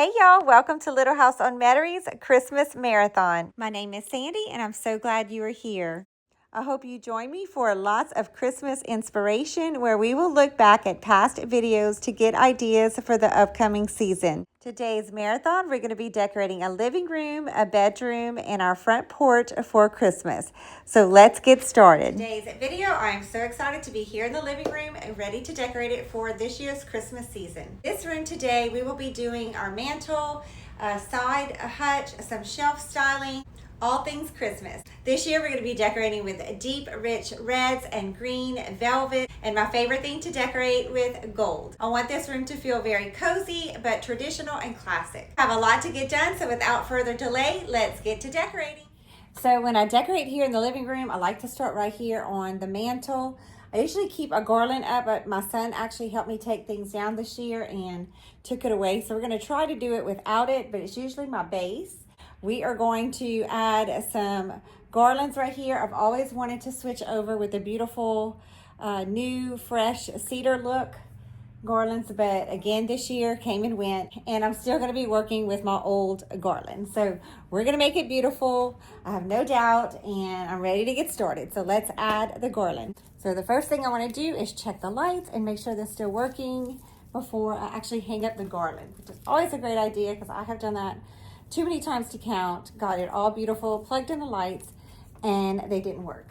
Hey y'all, welcome to Little House on Metairies Christmas Marathon. My name is Sandy and I'm so glad you are here. I hope you join me for lots of Christmas inspiration where we will look back at past videos to get ideas for the upcoming season. Today's marathon, we're going to be decorating a living room, a bedroom, and our front porch for Christmas. So let's get started. Today's video, I am so excited to be here in the living room and ready to decorate it for this year's Christmas season. This room today, we will be doing our mantle, a hutch, some shelf styling, all things Christmas. This year we're going to be decorating with deep, rich reds and green velvet, and my favorite thing to decorate with gold. I want this room to feel very cozy, but traditional and classic. I have a lot to get done, so without further delay, let's get to decorating. So when I decorate here in the living room, I like to start right here on the mantle. I usually keep a garland up, but my son actually helped me take things down this year and took it away. So we're going to try to do it without it, but it's usually my base. We are going to add some garlands right here. I've always wanted to switch over with a beautiful new fresh cedar look garlands, but again this year came and went, and I'm still going to be working with my old garland. So we're going to make it beautiful, I have no doubt, and I'm ready to get started. So let's add the garland. So the first thing I want to do is check the lights and make sure they're still working before I actually hang up the garland, which is always a great idea because I have done that too many times to count. Got it all beautiful, plugged in the lights, and they didn't work.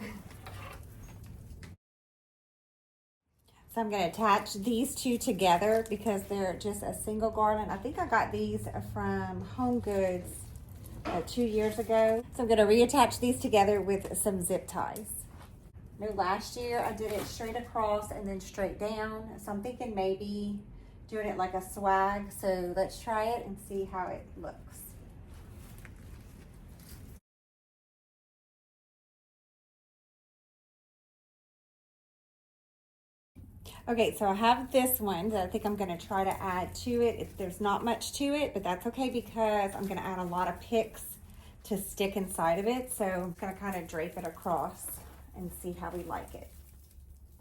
So I'm going to attach these two together because they're just a single garland. I think I got these from Home Goods 2 years ago. So I'm going to reattach these together with some zip ties. Last year I did it straight across and then straight down. So I'm thinking maybe doing it like a swag. So let's try it and see how it looks. Okay, so I have this one that I think I'm going to try to add to it. There's not much to it, but that's okay because I'm going to add a lot of picks to stick inside of it. So I'm going to kind of drape it across and see how we like it.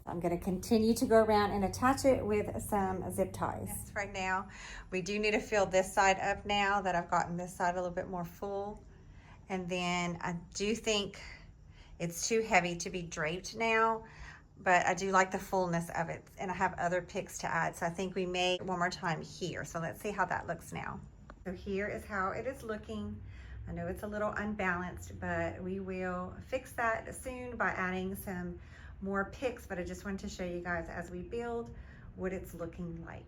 I'm going to continue to go around and attach it with some zip ties. Yes, right now, we do need to fill this side up now that I've gotten this side a little bit more full. And then I do think it's too heavy to be draped now, but I do like the fullness of it, and I have other picks to add, so I think we may one more time here. So let's see how that looks now. So here is how it is looking. I know it's a little unbalanced, but we will fix that soon by adding some more picks, but I just wanted to show you guys as we build what it's looking like.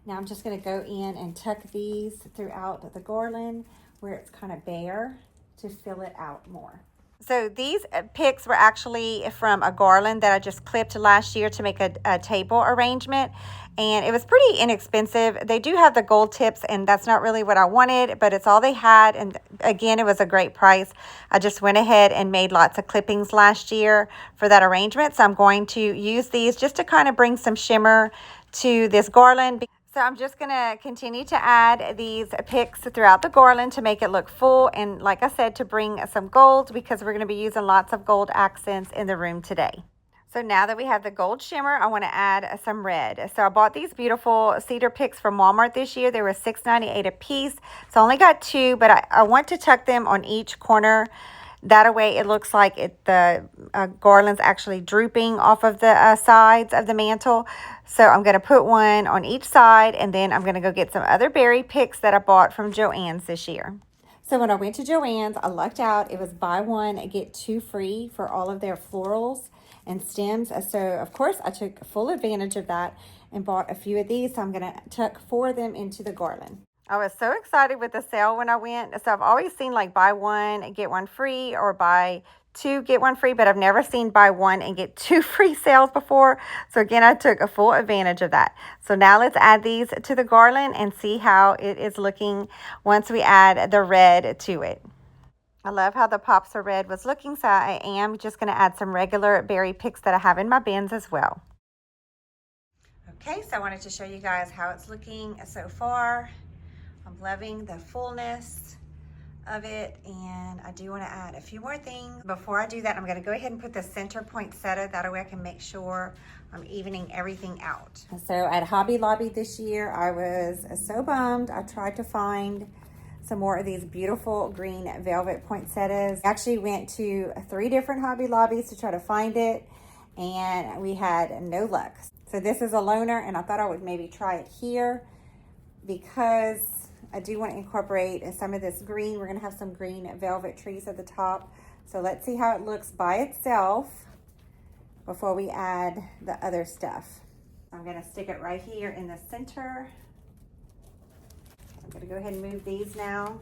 Now I'm just going to go in and tuck these throughout the garland where it's kind of bare to fill it out more. So these picks were actually from a garland that I just clipped last year to make a table arrangement, and it was pretty inexpensive. They do have the gold tips, and that's not really what I wanted, but it's all they had, and again, it was a great price. I just went ahead and made lots of clippings last year for that arrangement, so I'm going to use these just to kind of bring some shimmer to this garland. So I'm just going to continue to add these picks throughout the garland to make it look full, and like I said, to bring some gold because we're going to be using lots of gold accents in the room today. So now that we have the gold shimmer, I want to add some red. So I bought these beautiful cedar picks from Walmart this year. They were $6.98 a piece. So I only got two, but I want to tuck them on each corner. That way it looks like the garland's actually drooping off of the sides of the mantle. So I'm going to put one on each side, and then I'm going to go get some other berry picks that I bought from Joann's this year. So when I went to Joann's, I lucked out. It was buy one, get two free for all of their florals and stems. So of course I took full advantage of that and bought a few of these. So I'm going to tuck 4 of them into the garland. I was so excited with the sale when I went. So I've always seen like buy one and get one free, or buy 2 get 1 free, but I've never seen buy 1 and get 2 free sales before. So again, I took a full advantage of that. So now let's add these to the garland and see how it is looking once we add the red to it. I love how the pops of red was looking, so I am just going to add some regular berry picks that I have in my bins as well. Okay, so I wanted to show you guys how it's looking so far. I'm loving the fullness of it, and I do want to add a few more things. Before I do that, I'm going to go ahead and put the center poinsettia. That way I can make sure I'm evening everything out. So at Hobby Lobby this year, I was so bummed. I tried to find some more of these beautiful green velvet poinsettias. I actually went to 3 different Hobby Lobbies to try to find it, and we had no luck. So this is a loner, and I thought I would maybe try it here because I do want to incorporate some of this green. We're going to have some green velvet trees at the top. So let's see how it looks by itself before we add the other stuff. I'm going to stick it right here in the center. I'm going to go ahead and move these now.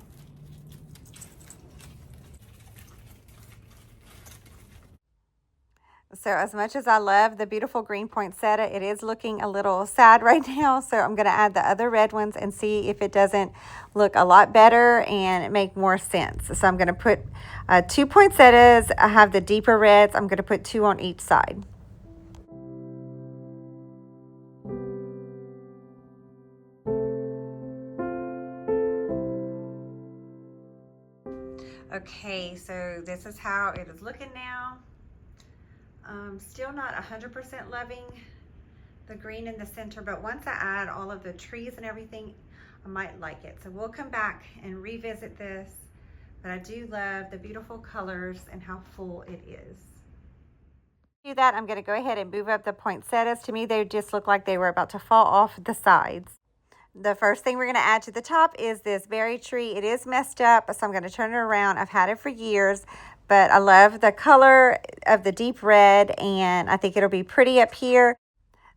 So as much as I love the beautiful green poinsettia, it is looking a little sad right now. So I'm going to add the other red ones and see if it doesn't look a lot better and make more sense. So I'm going to put 2 poinsettias. I have the deeper reds. I'm going to put 2 on each side. Okay, so this is how it is looking now. Still not 100% loving the green in the center, but once I add all of the trees and everything, I might like it. So we'll come back and revisit this, but I do love the beautiful colors and how full it is. To do that, I'm going to go ahead and move up the poinsettias. To me, they just look like they were about to fall off the sides. The first thing we're going to add to the top is this berry tree. It is messed up, so I'm going to turn it around. I've had it for years, but I love the color of the deep red, and I think it'll be pretty up here.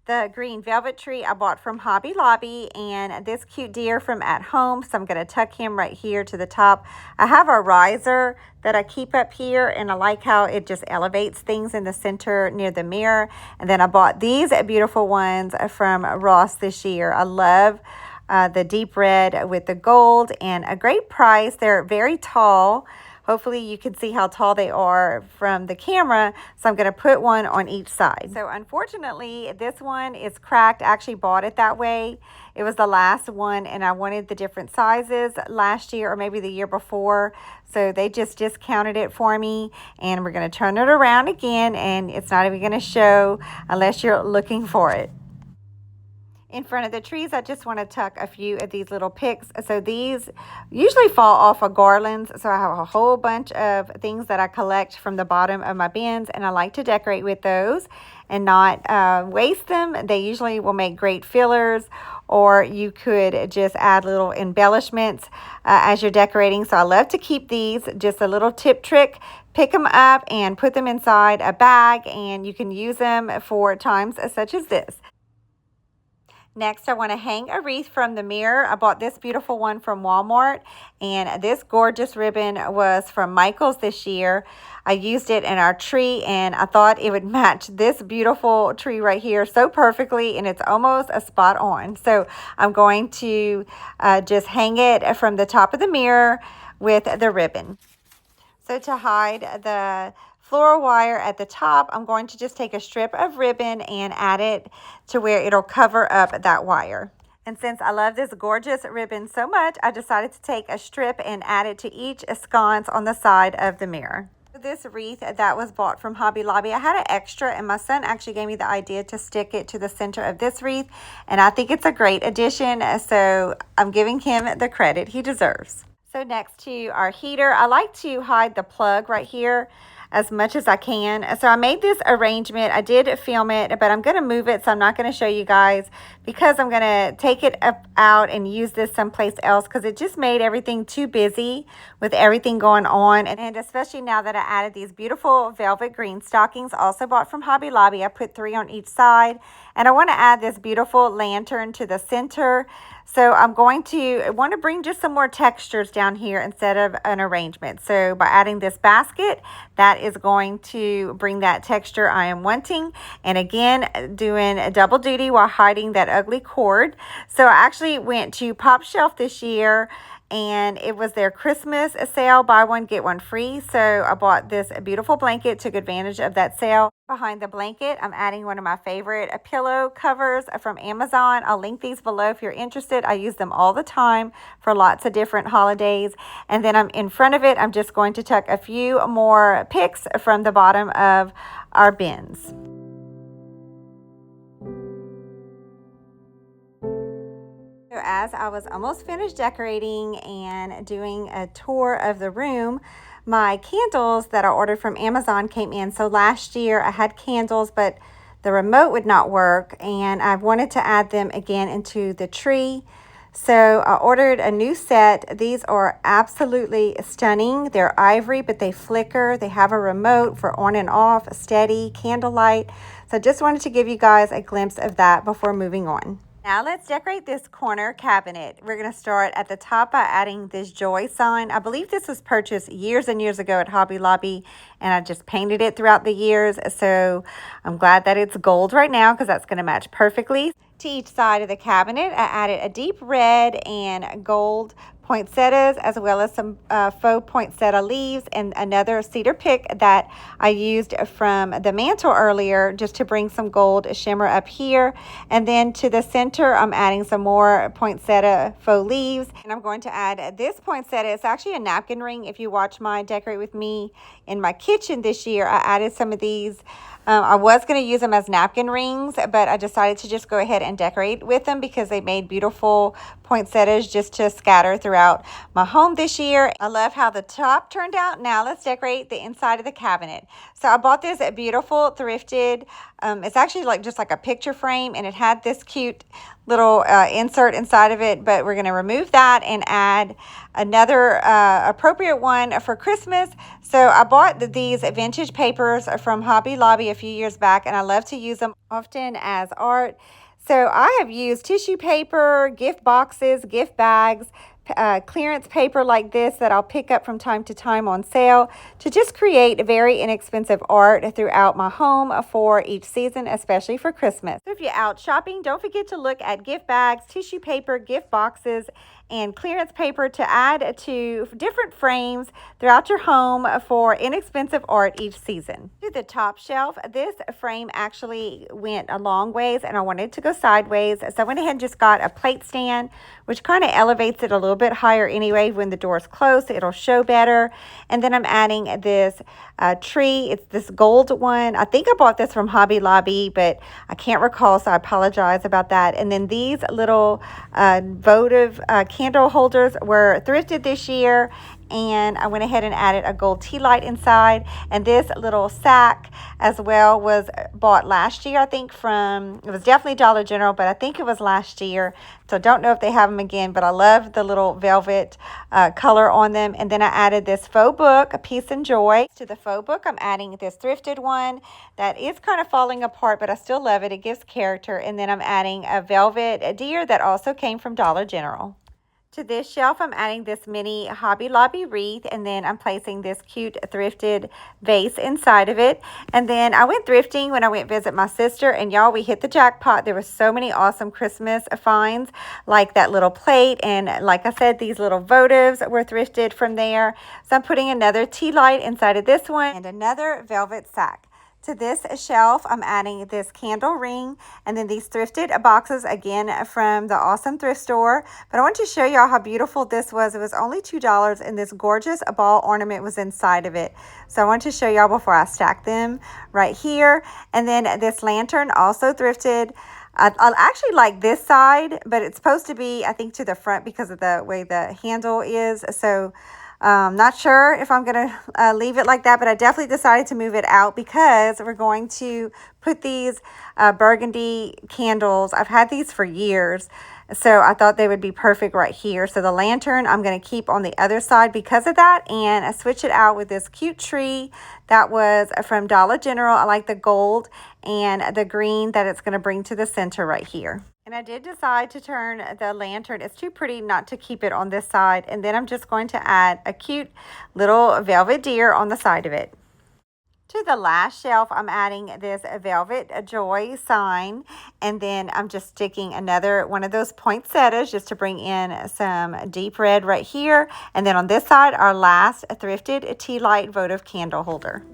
The green velvet tree I bought from Hobby Lobby, and this cute deer from At Home, so I'm going to tuck him right here to the top. I have a riser that I keep up here, and I like how it just elevates things in the center near the mirror. And then I bought these beautiful ones from Ross this year. I love the deep red with the gold, and a great price. They're very tall. Hopefully you can see how tall they are from the camera. So I'm going to put one on each side. So unfortunately, this one is cracked. I actually bought it that way. It was the last one, and I wanted the different sizes last year or maybe the year before. So they just discounted it for me, and we're going to turn it around again, and it's not even going to show unless you're looking for it. In front of the trees, I just want to tuck a few of these little picks. So these usually fall off of garlands. So I have a whole bunch of things that I collect from the bottom of my bins, and I like to decorate with those and not waste them. They usually will make great fillers, or you could just add little embellishments as you're decorating. So I love to keep these. Just a little tip trick. Pick them up and put them inside a bag, and you can use them for times such as this. Next, I want to hang a wreath from the mirror. I bought this beautiful one from Walmart, and this gorgeous ribbon was from Michael's this year. I used it in our tree, and I thought it would match this beautiful tree right here so perfectly, and it's almost a spot on. So I'm going to just hang it from the top of the mirror with the ribbon. So to hide the floral wire at the top, I'm going to just take a strip of ribbon and add it to where it'll cover up that wire. And since I love this gorgeous ribbon so much, I decided to take a strip and add it to each sconce on the side of the mirror. This wreath that was bought from Hobby Lobby, I had an extra, and my son actually gave me the idea to stick it to the center of this wreath, and I think it's a great addition, so I'm giving him the credit he deserves. So next to our heater, I like to hide the plug right here as much as I can. So I made this arrangement. I did film it, but I'm going to move it, so I'm not going to show you guys because I'm going to take it out and use this someplace else because it just made everything too busy with everything going on. And especially now that I added these beautiful velvet green stockings, also bought from Hobby Lobby. I put 3 on each side. And I want to add this beautiful lantern to the center. So I'm want to bring just some more textures down here instead of an arrangement. So by adding this basket, that is going to bring that texture I am wanting. And again, doing a double duty while hiding that ugly cord. So I actually went to Pop Shelf this year and it was their Christmas sale, buy one, get one free. So I bought this beautiful blanket, took advantage of that sale. Behind the blanket, I'm adding one of my favorite pillow covers from Amazon. I'll link these below if you're interested. I use them all the time for lots of different holidays. And then I'm in front of it, I'm just going to tuck a few more picks from the bottom of our bins. So as I was almost finished decorating and doing a tour of the room, my candles that I ordered from Amazon came in. So last year I had candles, but the remote would not work, and I wanted to add them again into the tree. So I ordered a new set. These are absolutely stunning. They're ivory, but they flicker. They have a remote for on and off, steady, candlelight. So I just wanted to give you guys a glimpse of that before moving on. Now let's decorate this corner cabinet. We're going to start at the top by adding this joy sign. I believe this was purchased years and years ago at Hobby Lobby, and I just painted it throughout the years. So I'm glad that it's gold right now because that's going to match perfectly. To each side of the cabinet, I added a deep red and gold poinsettias, as well as some faux poinsettia leaves and another cedar pick that I used from the mantle earlier just to bring some gold shimmer up here. And then to the center, I'm adding some more poinsettia faux leaves. And I'm going to add this poinsettia. It's actually a napkin ring. If you watch my Decorate With Me in my kitchen this year, I added some of these. I was going to use them as napkin rings, but I decided to just go ahead and decorate with them because they made beautiful poinsettias just to scatter throughout my home this year. I love how the top turned out. Now let's decorate the inside of the cabinet. So I bought this beautiful thrifted, it's actually just like a picture frame, and it had this cute little insert inside of it, but we're going to remove that and add another appropriate one for Christmas. So I bought these vintage papers from Hobby Lobby a few years back, and I love to use them often as art. So I have used tissue paper, gift boxes, gift bags, clearance paper like this that I'll pick up from time to time on sale to just create very inexpensive art throughout my home for each season, especially for Christmas. So if you're out shopping, don't forget to look at gift bags, tissue paper, gift boxes, and clearance paper to add to different frames throughout your home for inexpensive art each season. To the top shelf, this frame actually went a long ways and I wanted to go sideways. So I went ahead and just got a plate stand, which kind of elevates it a little bit higher anyway. When the door's closed, it'll show better. And then I'm adding this tree. It's this gold one. I think I bought this from Hobby Lobby, but I can't recall, so I apologize about that. And then these little votive candle holders were thrifted this year, and I went ahead and added a gold tea light inside. And this little sack as well was bought last year, I think, it was definitely Dollar General, but I think it was last year. So don't know if they have them again, but I love the little velvet color on them. And then I added this faux book, Peace and Joy. To the faux book, I'm adding this thrifted one that is kind of falling apart, but I still love it. It gives character. And then I'm adding a velvet deer that also came from Dollar General. To this shelf, I'm adding this mini Hobby Lobby wreath, and then I'm placing this cute thrifted vase inside of it. And then I went thrifting when I went visit my sister, and y'all, we hit the jackpot. There were so many awesome Christmas finds, like that little plate, and like I said, these little votives were thrifted from there. So I'm putting another tea light inside of this one and another velvet sack. To this shelf, I'm adding this candle ring and then these thrifted boxes, again from the awesome thrift store. But I want to show y'all how beautiful this was. It was only $2 and this gorgeous ball ornament was inside of it. So I want to show y'all before I stack them right here. And then this lantern, also thrifted. I actually like this side, but it's supposed to be, I think, to the front because of the way the handle is. So not sure if I'm going to leave it like that, but I definitely decided to move it out because we're going to put these burgundy candles. I've had these for years, so I thought they would be perfect right here. So the lantern I'm going to keep on the other side because of that, and I switch it out with this cute tree that was from Dollar General. I like the gold and the green that it's going to bring to the center right here. And I did decide to turn the lantern. It's too pretty not to keep it on this side. And then I'm just going to add a cute little velvet deer on the side of it. To the last shelf, I'm adding this Velvet Joy sign, and then I'm just sticking another one of those poinsettias just to bring in some deep red right here. And then on this side, our last thrifted tea light votive candle holder.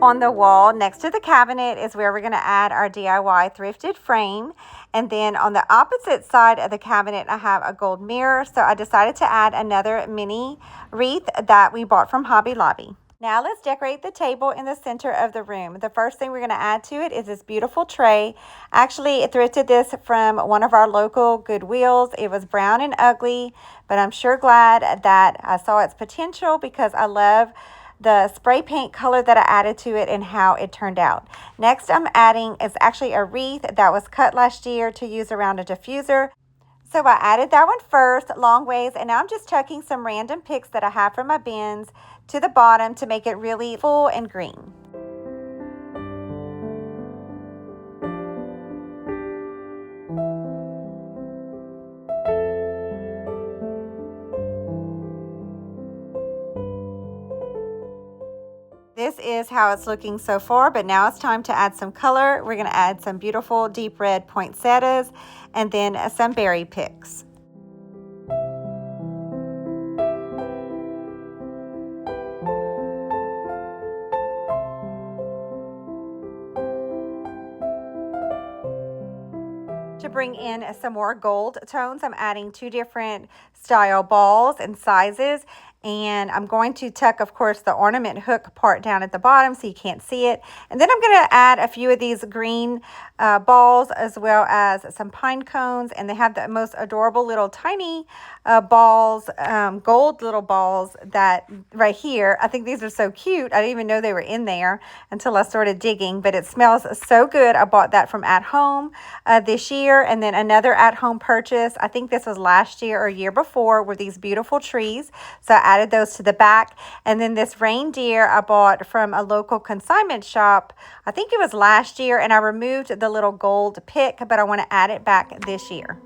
On the wall next to the cabinet is where we're going to add our DIY thrifted frame. And then on the opposite side of the cabinet, I have a gold mirror. So I decided to add another mini wreath that we bought from Hobby Lobby. Now let's decorate the table in the center of the room. The first thing we're going to add to it is this beautiful tray. Actually, I thrifted this from one of our local Goodwills. It was brown and ugly, but I'm sure glad that I saw its potential because I love the spray paint color that I added to it and how it turned out. Next, I'm adding is actually a wreath that was cut last year to use around a diffuser. So I added that one first, long ways, and now I'm just tucking some random picks that I have from my bins to the bottom to make it really full and green. This is how it's looking so far, but now it's time to add some color. We're going to add some beautiful deep red poinsettias and then some berry picks. To bring in some more gold tones, I'm adding 2 different style balls and sizes. And I'm going to tuck, of course, the ornament hook part down at the bottom so you can't see it. And then I'm going to add a few of these green balls as well as some pine cones. And they have the most adorable little tiny balls, gold little balls that right here. I think these are so cute. I didn't even know they were in there until I started digging. But it smells so good. I bought that from At Home this year. And then another At Home purchase, I think this was last year or year before, were these beautiful trees. So I added those to the back. And then this reindeer I bought from a local consignment shop. I think it was last year, and I removed the little gold pick, but I want to add it back this year.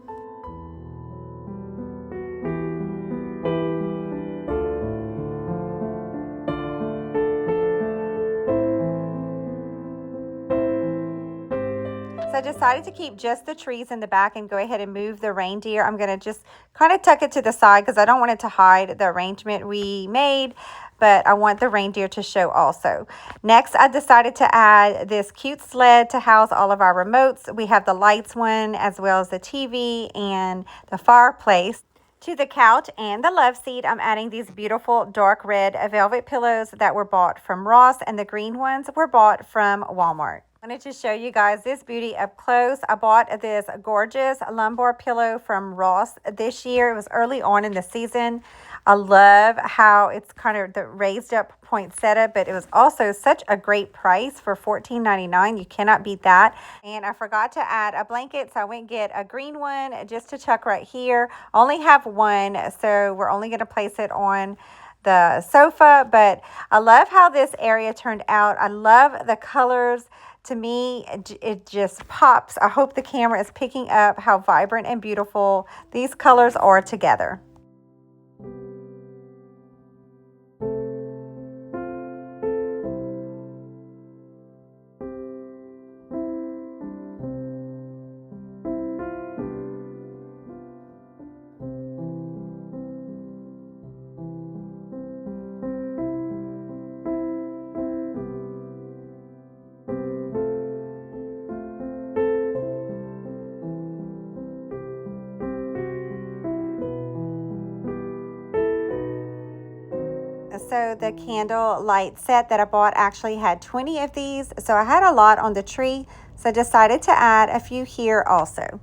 So I decided to keep just the trees in the back and go ahead and move the reindeer. I'm going to just kind of tuck it to the side because I don't want it to hide the arrangement we made, but I want the reindeer to show also. Next, I decided to add this cute sled to house all of our remotes. We have the lights one as well as the TV and the fireplace. To the couch and the love seat, I'm adding these beautiful dark red velvet pillows that were bought from Ross, and the green ones were bought from Walmart. I wanted to show you guys this beauty up close. I bought this gorgeous lumbar pillow from Ross this year. It was early on in the season. I love how it's kind of the raised up poinsettia, but it was also such a great price for $14.99. You cannot beat that. And I forgot to add a blanket, so I went and get a green one just to tuck right here. I only have one, so we're only going to place it on the sofa, but I love how this area turned out. I love the colors. To me, it just pops. I hope the camera is picking up how vibrant and beautiful these colors are together. So the candle light set that I bought actually had 20 of these. So I had a lot on the tree. So I decided to add a few here also.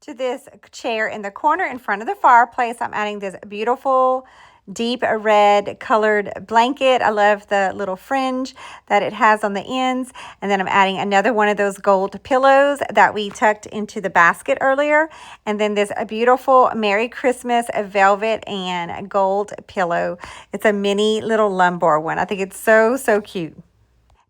To this chair in the corner in front of the fireplace, I'm adding this beautiful deep red colored blanket. I love the little fringe that it has on the ends. And then I'm adding another one of those gold pillows that we tucked into the basket earlier. And then this beautiful Merry Christmas velvet and gold pillow. It's a mini little lumbar one. I think it's so, so cute.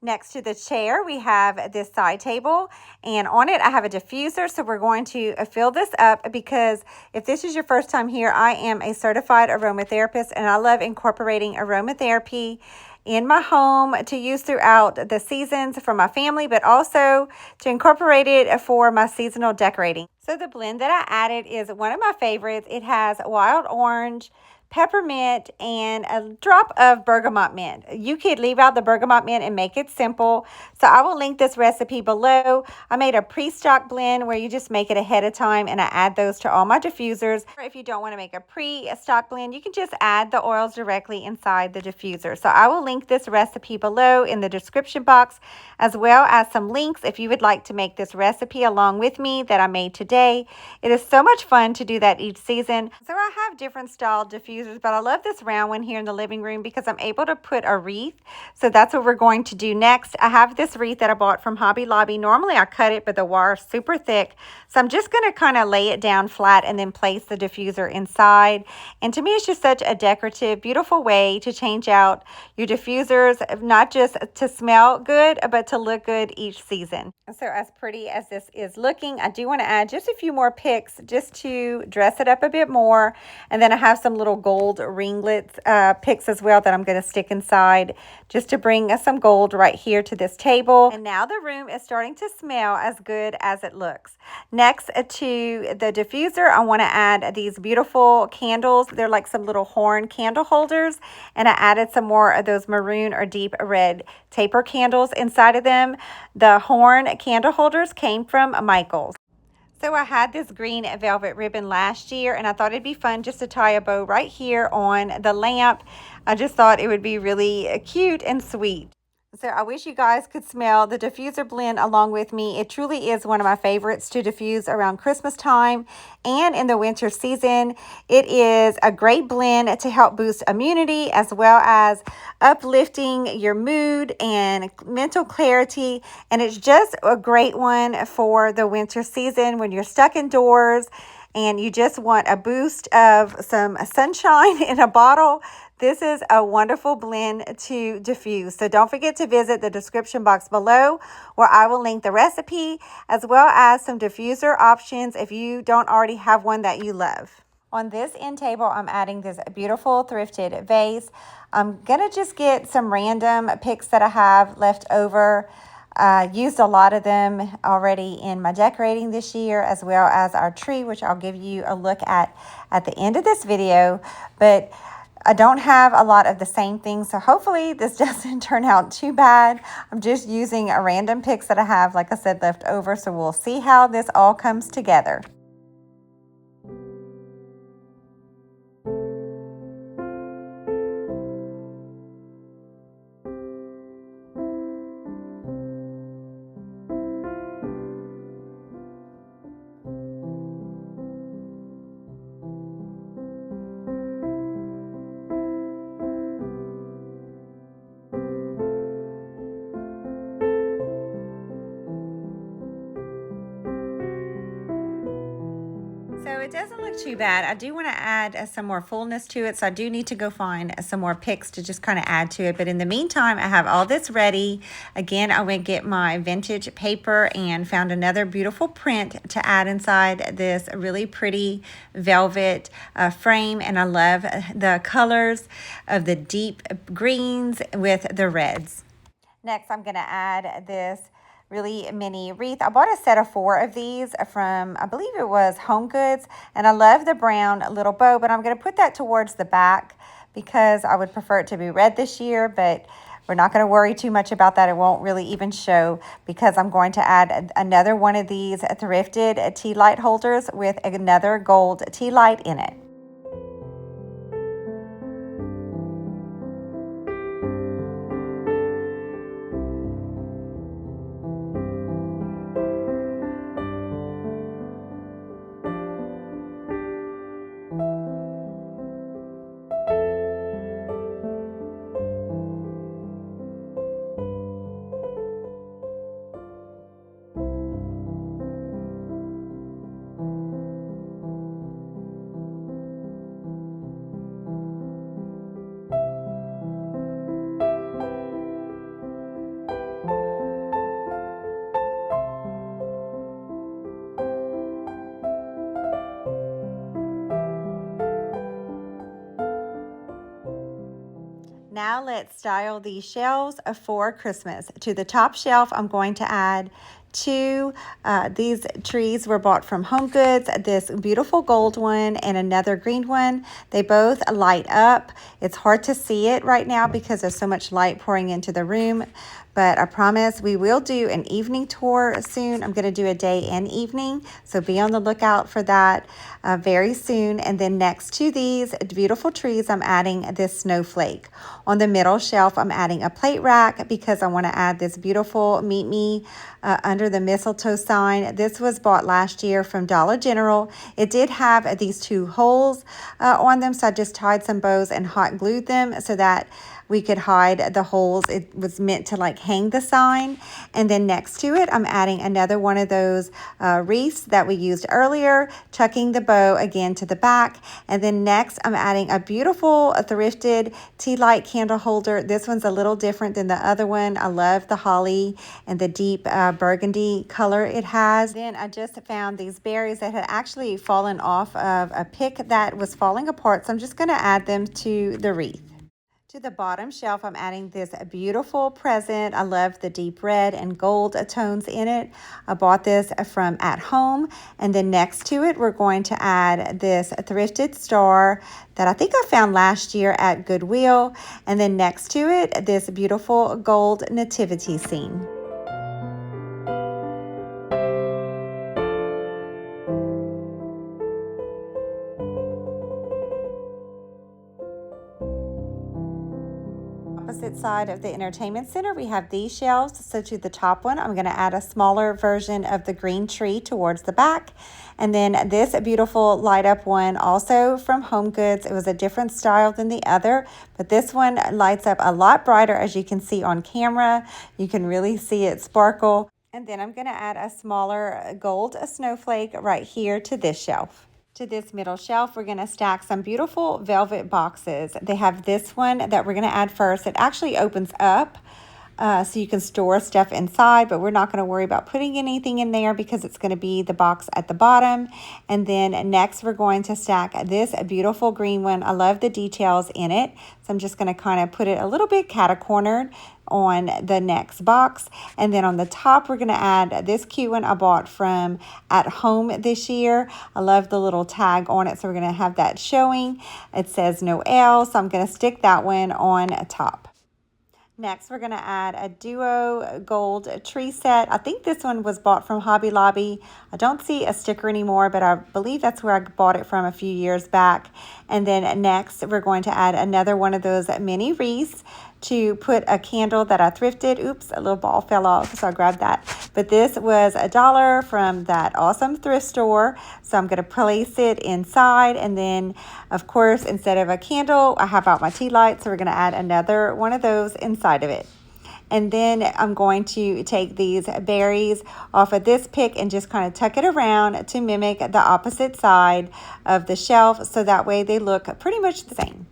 Next to the chair, we have this side table, and on it I have a diffuser. So we're going to fill this up because if this is your first time here, I am a certified aromatherapist, and I love incorporating aromatherapy in my home to use throughout the seasons for my family, but also to incorporate it for my seasonal decorating. So the blend that I added is one of my favorites. It has wild orange, peppermint, and a drop of bergamot mint. You could leave out the bergamot mint and make it simple. So I will link this recipe below. I made a pre-stock blend where you just make it ahead of time, and I add those to all my diffusers. Or if you don't want to make a pre-stock blend, you can just add the oils directly inside the diffuser. So I will link this recipe below in the description box, as well as some links if you would like to make this recipe along with me that I made today. It is so much fun to do that each season. So I have different style diffusers, but I love this round one here in the living room because I'm able to put a wreath. So that's what we're going to do next. I have this wreath that I bought from Hobby Lobby. Normally I cut it, but the wire is super thick. So I'm just going to kind of lay it down flat and then place the diffuser inside. And to me, it's just such a decorative, beautiful way to change out your diffusers, not just to smell good, but to look good each season. So as pretty as this is looking, I do want to add just a few more picks just to dress it up a bit more. And then I have some little gold ringlets picks as well that I'm going to stick inside just to bring some gold right here to this table. And now the room is starting to smell as good as it looks. Next to the diffuser, I want to add these beautiful candles. They're like some little horn candle holders. And I added some more of those maroon or deep red taper candles inside of them. The horn candle holders came from Michael's. So I had this green velvet ribbon last year, and I thought it'd be fun just to tie a bow right here on the lamp. I just thought it would be really cute and sweet. So I wish you guys could smell the diffuser blend along with me. It truly is one of my favorites to diffuse around Christmas time and in the winter season. It is a great blend to help boost immunity as well as uplifting your mood and mental clarity. And it's just a great one for the winter season when you're stuck indoors and you just want a boost of some sunshine in a bottle. This is a wonderful blend to diffuse. So don't forget to visit the description box below where I will link the recipe as well as some diffuser options if you don't already have one that you love. On this end table, I'm adding this beautiful thrifted vase. I'm going to just get some random picks that I have left over. Used a lot of them already in my decorating this year, as well as our tree, which I'll give you a look at the end of this video. But I don't have a lot of the same things, so hopefully this doesn't turn out too bad. I'm just using a random picks that I have, like I said, left over, so we'll see how this all comes together. So it doesn't look too bad. I do want to add some more fullness to it. So I do need to go find some more picks to just kind of add to it. But in the meantime, I have all this ready. Again, I went get my vintage paper and found another beautiful print to add inside this really pretty velvet frame. And I love the colors of the deep greens with the reds. Next, I'm going to add this really mini wreath. I bought a set of 4 of these from, I believe it was Home Goods, and I love the brown little bow, but I'm going to put that towards the back because I would prefer it to be red this year, but we're not going to worry too much about that. It won't really even show because I'm going to add another one of these thrifted tea light holders with another gold tea light in it. Now let's style these shelves for Christmas. To the top shelf, I'm going to add two. These trees were bought from Home Goods, this beautiful gold one and another green one. They both light up. It's hard to see it right now because there's so much light pouring into the room, but I promise we will do an evening tour soon. I'm going to do a day and evening, so be on the lookout for that very soon. And then next to these beautiful trees, I'm adding this snowflake. On the middle shelf, I'm adding a plate rack because I want to add this beautiful meet me under the mistletoe sign. This was bought last year from Dollar General. It did have these two holes on them, so I just tied some bows and hot glued them so that we could hide the holes. It was meant to like hang the sign. And then next to it, I'm adding another one of those wreaths that we used earlier, tucking the bow again to the back. And then next, I'm adding a beautiful thrifted tea light candle holder. This one's a little different than the other one. I love the holly and the deep burgundy color it has. Then I just found these berries that had actually fallen off of a pick that was falling apart. So I'm just gonna add them to the wreath. To the bottom shelf, I'm adding this beautiful present. I love the deep red and gold tones in it. I bought this from At Home. And then next to it, we're going to add this thrifted star that I think I found last year at Goodwill. And then next to it, this beautiful gold nativity scene. Opposite side of the entertainment center, we have these shelves. So to the top one, I'm going to add a smaller version of the green tree towards the back. And then this beautiful light up one also from Home Goods. It was a different style than the other, but this one lights up a lot brighter, as you can see on camera. You can really see it sparkle. And then I'm going to add a smaller gold snowflake right here to this shelf. To this middle shelf, we're going to stack some beautiful velvet boxes. They have this one that we're going to add first. It actually opens up so you can store stuff inside, but we're not going to worry about putting anything in there because it's going to be the box at the bottom. And then next, we're going to stack this beautiful green one. I love the details in it, so I'm just going to kind of put it a little bit catacornered on the next box. And then on the top, we're going to add this cute one I bought from At Home this year. I love the little tag on it, so we're going to have that showing. It says no L, so I'm going to stick that one on top. Next, we're going to add a duo gold tree set. I think this one was bought from Hobby Lobby. I don't see a sticker anymore, but I believe that's where I bought it from a few years back. And then next, we're going to add another one of those mini wreaths to put a candle that I thrifted. Oops, a little ball fell off, so I grabbed that. But this was $1 from that awesome thrift store. So I'm going to place it inside. And then, of course, instead of a candle, I have out my tea light. So we're going to add another one of those inside of it. And then I'm going to take these berries off of this pick and just kind of tuck it around to mimic the opposite side of the shelf. So that way they look pretty much the same.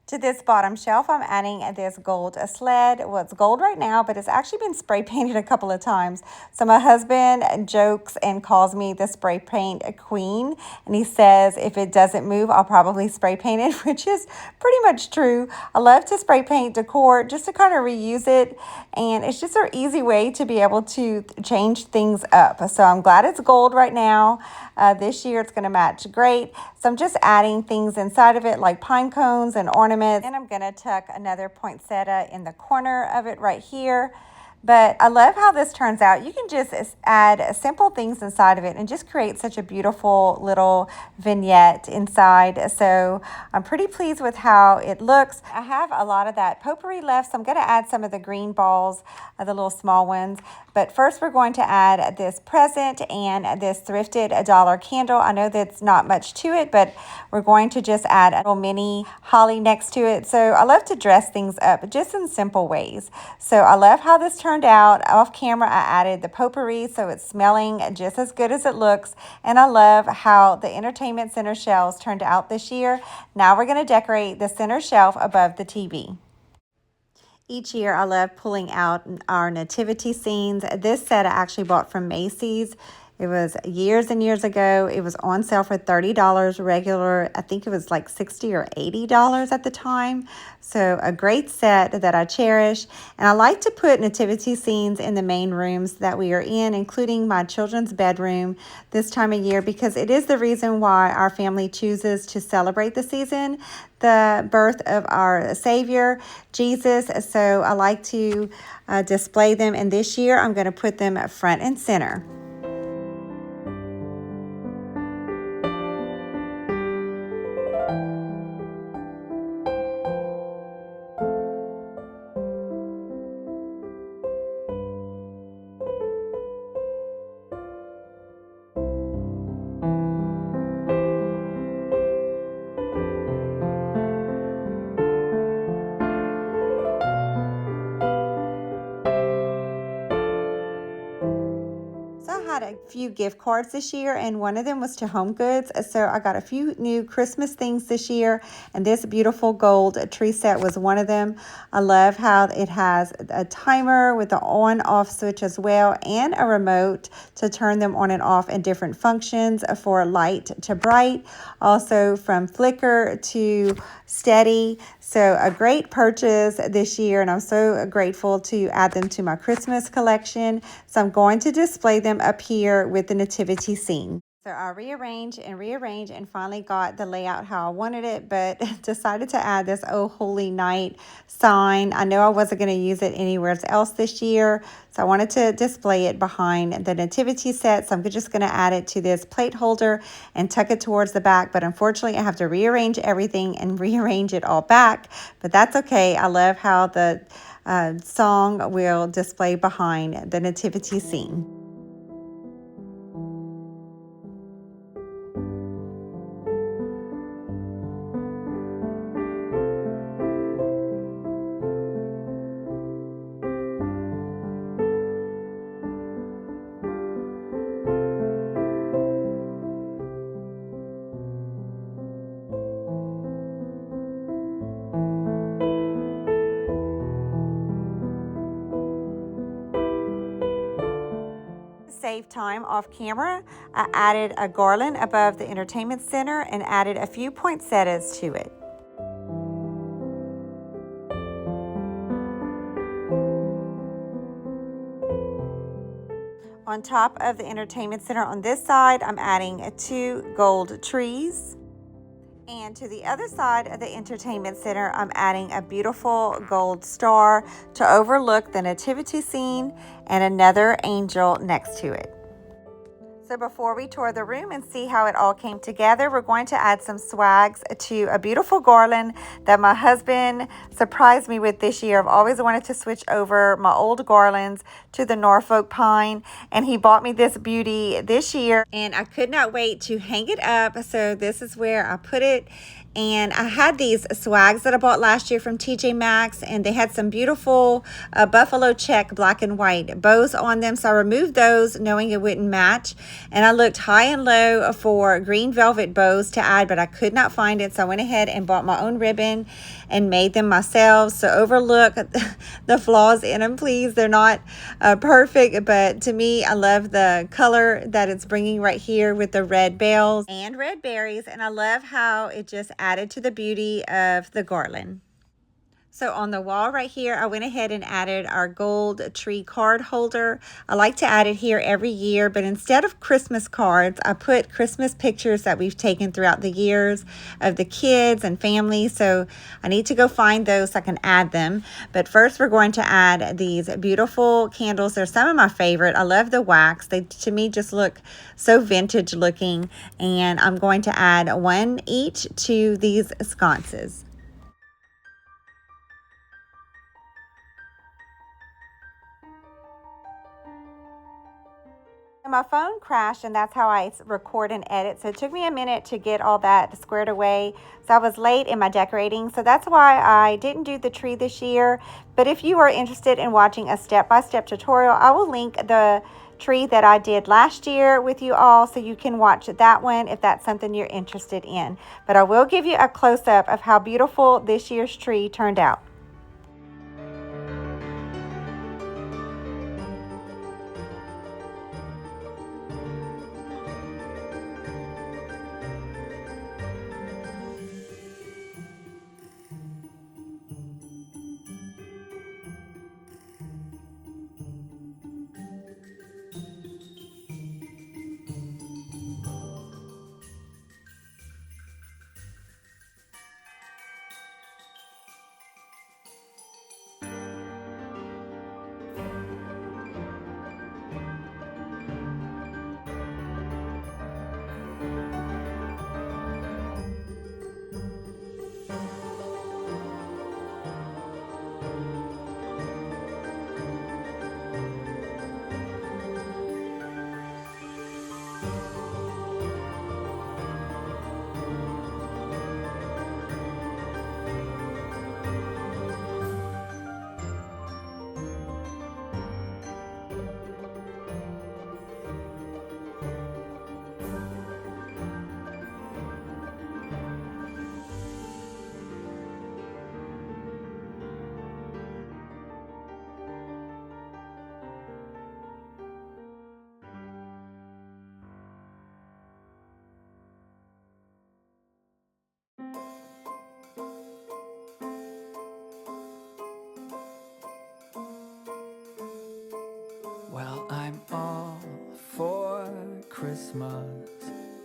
To this bottom shelf, I'm adding this gold sled. Well, it's gold right now, but it's actually been spray painted a couple of times. So my husband jokes and calls me the spray paint queen. And he says, if it doesn't move, I'll probably spray paint it, which is pretty much true. I love to spray paint decor just to kind of reuse it. And it's just an easy way to be able to change things up. So I'm glad it's gold right now. This year it's going to match great. So I'm just adding things inside of it like pine cones and ornaments. And I'm going to tuck another poinsettia in the corner of it right here. But I love how this turns out. You can just add simple things inside of it and just create such a beautiful little vignette inside. So I'm pretty pleased with how it looks. I have a lot of that potpourri left, so I'm going to add some of the green balls, the little small ones. But first we're going to add this present and this thrifted $1 candle. I know that's not much to it, but we're going to just add a little mini holly next to it. So I love to dress things up just in simple ways. So I love how this turned out. Off camera, I added the potpourri, so it's smelling just as good as it looks. And I love how the entertainment center shelves turned out this year. Now we're going to decorate the center shelf above the TV. Each year, I love pulling out our nativity scenes. This set I actually bought from Macy's. It was years and years ago. It was on sale for $30 regular. I think it was like $60 or $80 at the time. So a great set that I cherish. And I like to put nativity scenes in the main rooms that we are in, including my children's bedroom this time of year, because it is the reason why our family chooses to celebrate the season, the birth of our Savior, Jesus. So I like to display them. And this year I'm going to put them front and center. So I had a few gift cards this year, and one of them was to Home Goods. So I got a few new Christmas things this year, and this beautiful gold tree set was one of them. I love how it has a timer with the on-off switch as well, and a remote to turn them on and off in different functions for light to bright, also from flicker to steady. So a great purchase this year, and I'm so grateful to add them to my Christmas collection. So I'm going to display them up here with the nativity scene. So I rearranged and finally got the layout how I wanted it, but decided to add this "Oh Holy Night" sign. I know I wasn't going to use it anywhere else this year, so I wanted to display it behind the nativity set. So I'm just going to add it to this plate holder and tuck it towards the back, but unfortunately I have to rearrange everything and rearrange it all back, but that's okay. I love how the song will display behind the nativity scene. Save time off camera, I added a garland above the entertainment center and added a few poinsettias to it. On top of the entertainment center on this side, I'm adding 2 gold trees. And to the other side of the entertainment center, I'm adding a beautiful gold star to overlook the nativity scene and another angel next to it. So before we tour the room and see how it all came together, we're going to add some swags to a beautiful garland that my husband surprised me with this year. I've always wanted to switch over my old garlands to the Norfolk pine, and he bought me this beauty this year, and I could not wait to hang it up. So this is where I put it. And I had these swags that I bought last year from TJ Maxx, and they had some beautiful buffalo check black and white bows on them. So I removed those knowing it wouldn't match. And I looked high and low for green velvet bows to add, but I could not find it. So I went ahead and bought my own ribbon and made them myself. So overlook the flaws in them, please. They're not perfect, but to me, I love the color that it's bringing right here with the red bells and red berries. And I love how it just added to the beauty of the garland. So on the wall right here, I went ahead and added our gold tree card holder. I like to add it here every year, but instead of Christmas cards, I put Christmas pictures that we've taken throughout the years of the kids and family. So I need to go find those so I can add them. But first we're going to add these beautiful candles. They're some of my favorite. I love the wax. They, to me, just look so vintage looking. And I'm going to add one each to these sconces. My phone crashed, and that's how I record and edit. So it took me a minute to get all that squared away. So I was late in my decorating. So that's why I didn't do the tree this year. But if you are interested in watching a step-by-step tutorial, I will link the tree that I did last year with you all, so you can watch that one if that's something you're interested in. But I will give you a close-up of how beautiful this year's tree turned out. Well, I'm all for Christmas,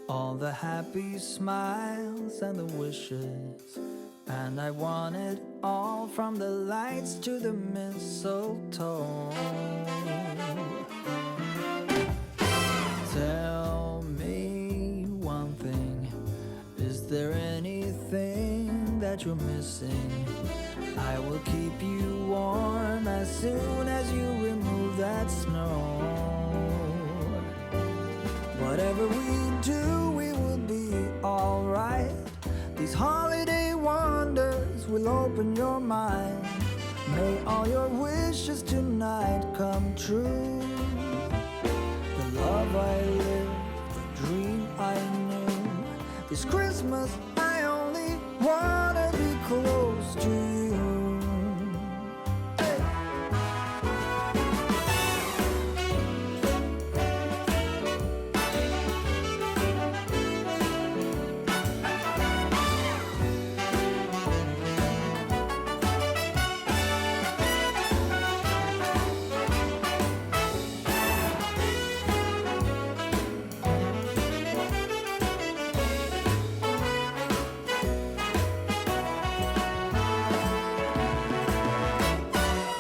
all the happy smiles and the wishes, and I want it all from the lights to the mistletoe. Tell me one thing, is there anything that you're missing? I will keep you warm as soon as you remove that snow. Whatever we do, we will be alright. These holiday wonders will open your mind. May all your wishes tonight come true. The love I lived, the dream I knew. This Christmas I only wanna be close to you.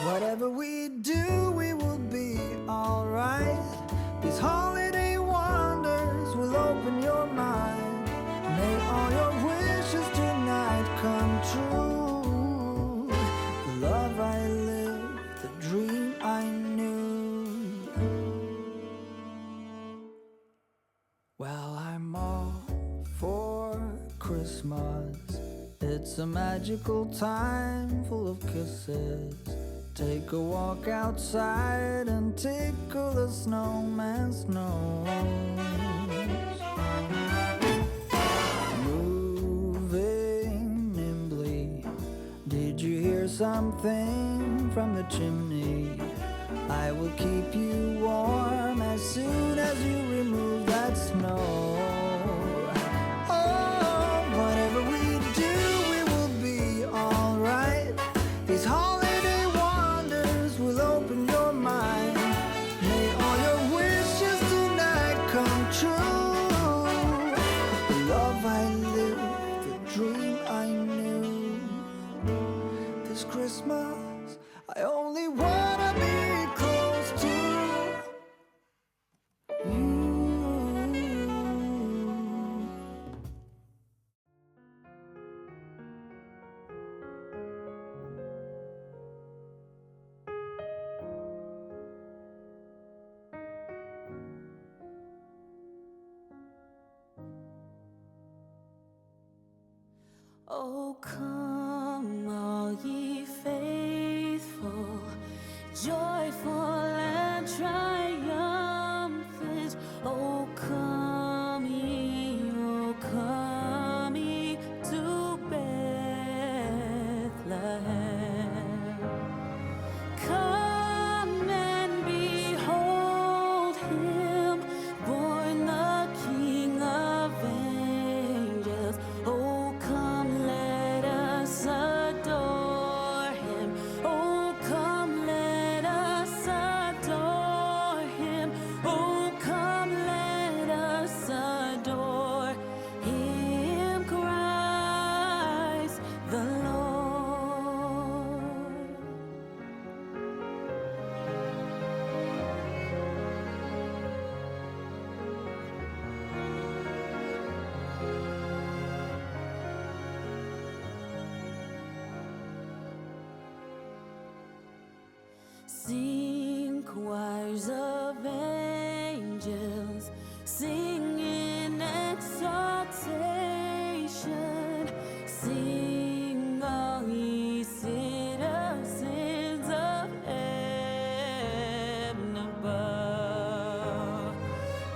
Whatever we do, we will be alright. These holiday wonders will open your mind. May all your wishes tonight come true. The love I lived, the dream I knew. Well, I'm all for Christmas. It's a magical time full of kisses. Take a walk outside and tickle the snowman's nose. Moving nimbly, did you hear something from the chimney? I will keep you warm as soon as you remove that snow. Oh, whatever we do, we will be alright. These holiday wonders will open your mind. May all your wishes tonight come true. The love I lived, the dream I knew. This Christmas, I only wanna be close to you. Oh, come, all ye faithful, joyful and triumphant. Oh, come ye to Bethlehem. Come and behold him, born the King of angels. Oh, come, let us adore him. Oh, come, let us adore him. Oh, come, let us adore him, Christ the Lord. Sing, choirs of angels, sing in exaltation. Sing, all ye citizens of heaven above.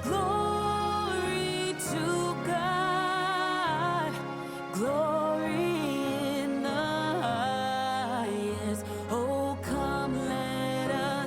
Glory to God, glory in the highest. Oh, come, let us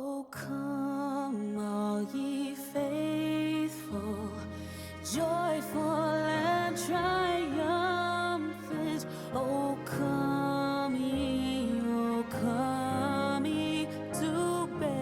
Oh, come, all ye faithful, joyful and triumphant. Oh, come ye to Bethlehem.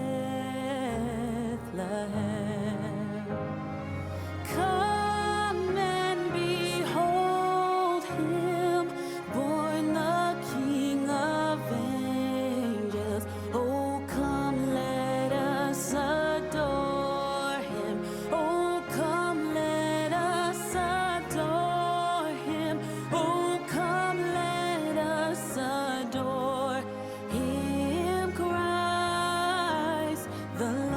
Come and behold him, born the King of angels. Oh, come, let us adore him. Oh, come, let us adore him. Oh, come, let us adore him, Christ the Lord.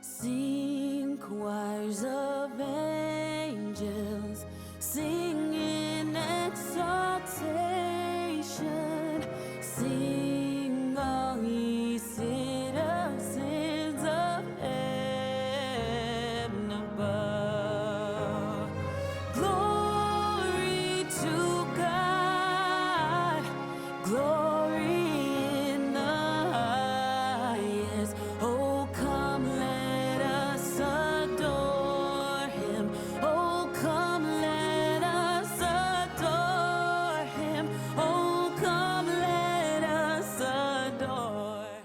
Sing, choirs of angels, sing in exaltation. Sing, all ye citizens of heaven above. Glory to God, glory in the highest. Oh, come, let us adore him. Oh, come, let us adore him. Oh, come, let us adore him.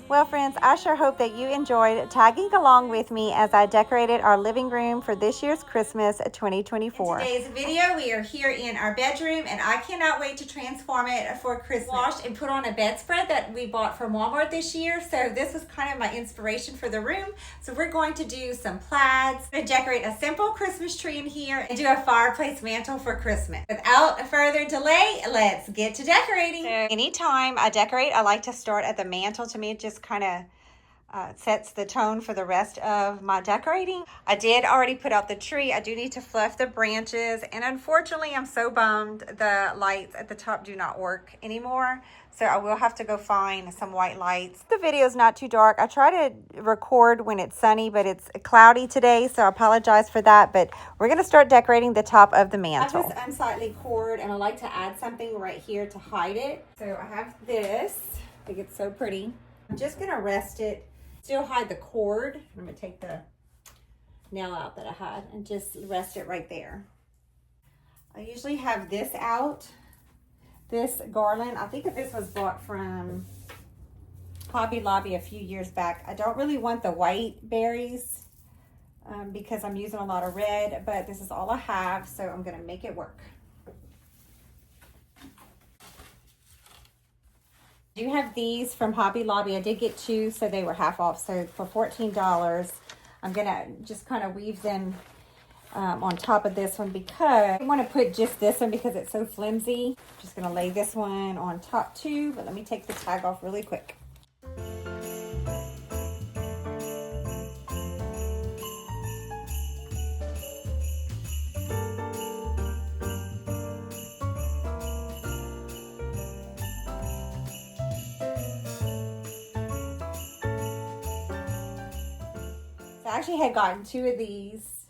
Well, friends, I sure hope that you enjoyed tagging along with me as I decorated our living room for this year's Christmas 2024. In today's video, we are here in our bedroom, and I cannot wait to transform it for Christmas. Washed and put on a bedspread that we bought from Walmart this year, so this was kind of my inspiration for the room. So we're going to do some plaids, to decorate a simple Christmas tree in here, and do a fireplace mantle for Christmas. Without further delay, let's get to decorating. So anytime I decorate, I like to start at the mantle. To me, it just kind of sets the tone for the rest of my decorating. I did already put out the tree. I do need to fluff the branches, and unfortunately I'm so bummed the lights at the top do not work anymore, so I will have to go find some white lights. The video is not too dark. I try to record when it's sunny, but it's cloudy today, so I apologize for that. But we're going to start decorating the top of the mantle. I have this unsightly cord, and I like to add something right here to hide it. So I have this. I think it's so pretty. I'm just going to rest it, still hide the cord. I'm going to take the nail out that I had and just rest it right there. I usually have this out, this garland. I think that this was bought from Hobby Lobby a few years back. I don't really want the white berries because I'm using a lot of red, but this is all I have, so I'm going to make it work. I do have these from Hobby Lobby. I did get two, so they were half off. So for $14, I'm gonna just kind of weave them on top of this one because I want to put just this one because it's so flimsy. Just gonna lay this one on top too, but let me take the tag off really quick. I actually had gotten two of these,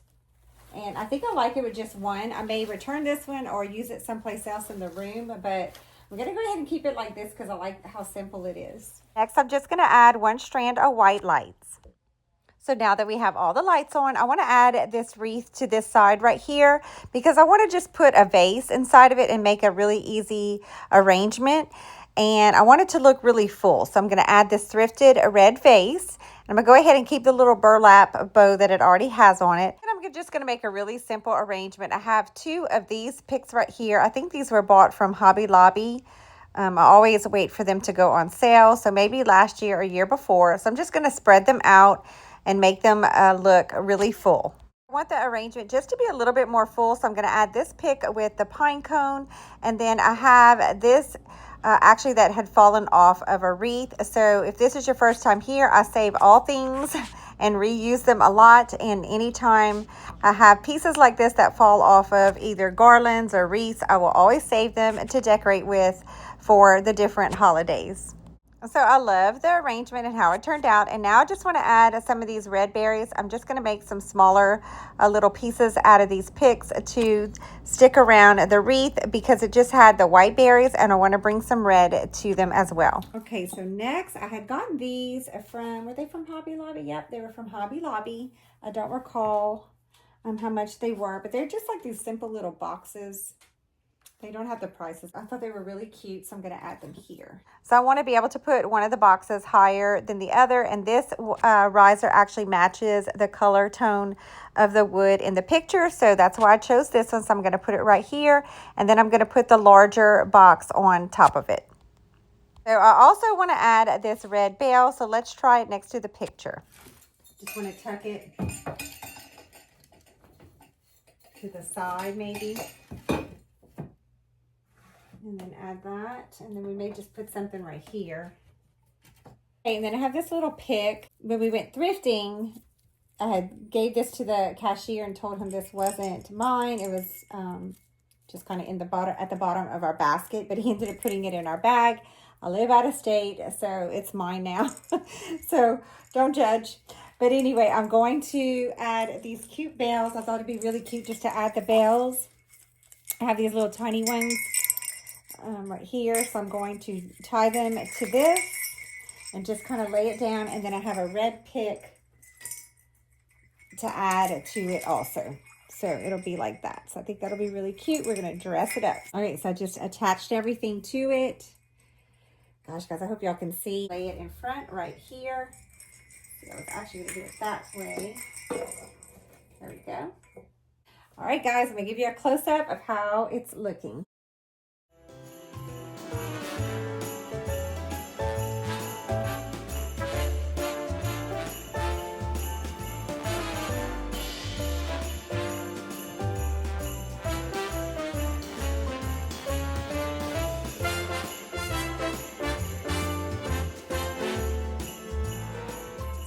and I think I like it with just one. I may return this one or use it someplace else in the room, but I'm going to go ahead and keep it like this because I like how simple it is. Next, I'm just going to add one strand of white lights. So now that we have all the lights on, I want to add this wreath to this side right here because I want to just put a vase inside of it and make a really easy arrangement. And I want it to look really full. So I'm going to add this thrifted red vase. I'm going to go ahead and keep the little burlap bow that it already has on it. And I'm just going to make a really simple arrangement. I have two of these picks right here. I think these were bought from Hobby Lobby. I always wait for them to go on sale. So maybe last year or year before. So I'm just going to spread them out and make them look really full. I want the arrangement just to be a little bit more full. So I'm going to add this pick with the pine cone. And then I have this actually that had fallen off of a wreath. So if this is your first time here, I save all things and reuse them a lot. And anytime I have pieces like this that fall off of either garlands or wreaths, I will always save them to decorate with for the different holidays. So I love the arrangement and how it turned out. And now I just want to add some of these red berries. I'm just going to make some smaller little pieces out of these picks to stick around the wreath because it just had the white berries, and I want to bring some red to them as well. Okay, so next I had gotten these from, were they from Hobby Lobby? Yep, they were from Hobby Lobby. I don't recall how much they were, but they're just like these simple little boxes. They don't have the prices. I thought they were really cute, so I'm going to add them here. So I want to be able to put one of the boxes higher than the other, and this riser actually matches the color tone of the wood in the picture, so that's why I chose this one. So I'm going to put it right here, and then I'm going to put the larger box on top of it. So I also want to add this red bell, so let's try it next to the picture. Just want to tuck it to the side maybe. And then add that, and then we may just put something right here. Okay, and then I have this little pick. When we went thrifting, I had gave this to the cashier and told him this wasn't mine. It was just kind of in the bottom, at the bottom of our basket, but he ended up putting it in our bag. I live out of state, so it's mine now. So don't judge. But anyway, I'm going to add these cute bells. I thought it'd be really cute just to add the bells. I have these little tiny ones right here, so I'm going to tie them to this and just kind of lay it down, and then I have a red pick to add to it also, so it'll be like that. So I think that'll be really cute. We're going to dress it up. All right, so I just attached everything to it. Gosh, guys, I hope y'all can see. Lay it in front right here. See, I was actually going to do it that way. There we go. All right, guys, I'm going to give you a close-up of how it's looking.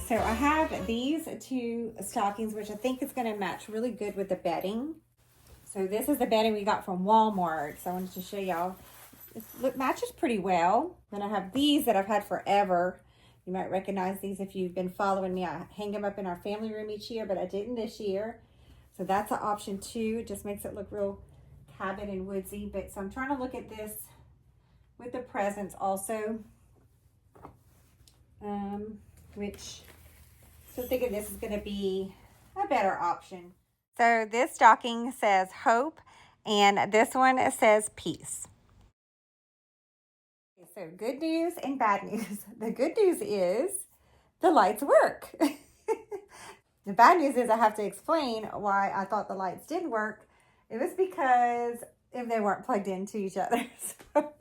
So I have these two stockings, which I think is going to match really good with the bedding. So this is the bedding we got from Walmart. So I wanted to show y'all. It matches pretty well. Then I have these that I've had forever. You might recognize these if you've been following me. I hang them up in our family room each year, but I didn't this year. So that's an option too. It just makes it look real cabin and woodsy. But so I'm trying to look at this with the presents also. So thinking this is going to be a better option. So this stocking says hope, and this one says peace. Okay, so good news and bad news. The good news is the lights work. The bad news is I have to explain why I thought the lights didn't work. It was because if they weren't plugged into each other. So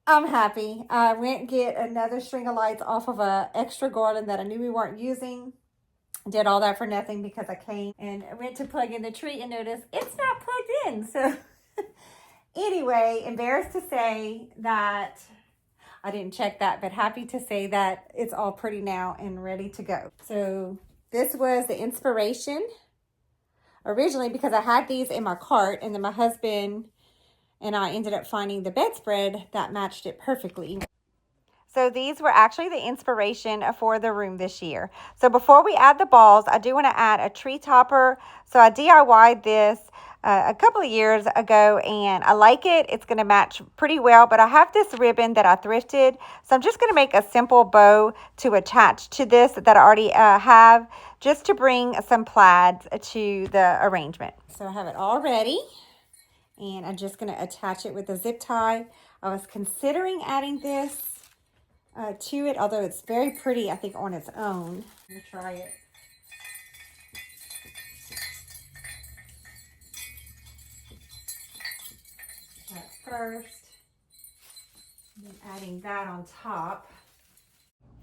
I'm happy. I went and get another string of lights off of a extra garland that I knew we weren't using. Did all that for nothing because I came and went to plug in the tree and noticed it's not plugged in. So anyway, embarrassed to say that I didn't check that, but happy to say that it's all pretty now and ready to go. So this was the inspiration originally because I had these in my cart, and then my husband and I ended up finding the bedspread that matched it perfectly. So these were actually the inspiration for the room this year. So before we add the balls, I do want to add a tree topper. So I DIY'd this a couple of years ago, and I like it. It's going to match pretty well, but I have this ribbon that I thrifted. So I'm just going to make a simple bow to attach to this that I already have, just to bring some plaids to the arrangement. So I have it all ready. And I'm just going to attach it with a zip tie. I was considering adding this to it, although it's very pretty, I think, on its own. I'm going to try it. That first. And then adding that on top.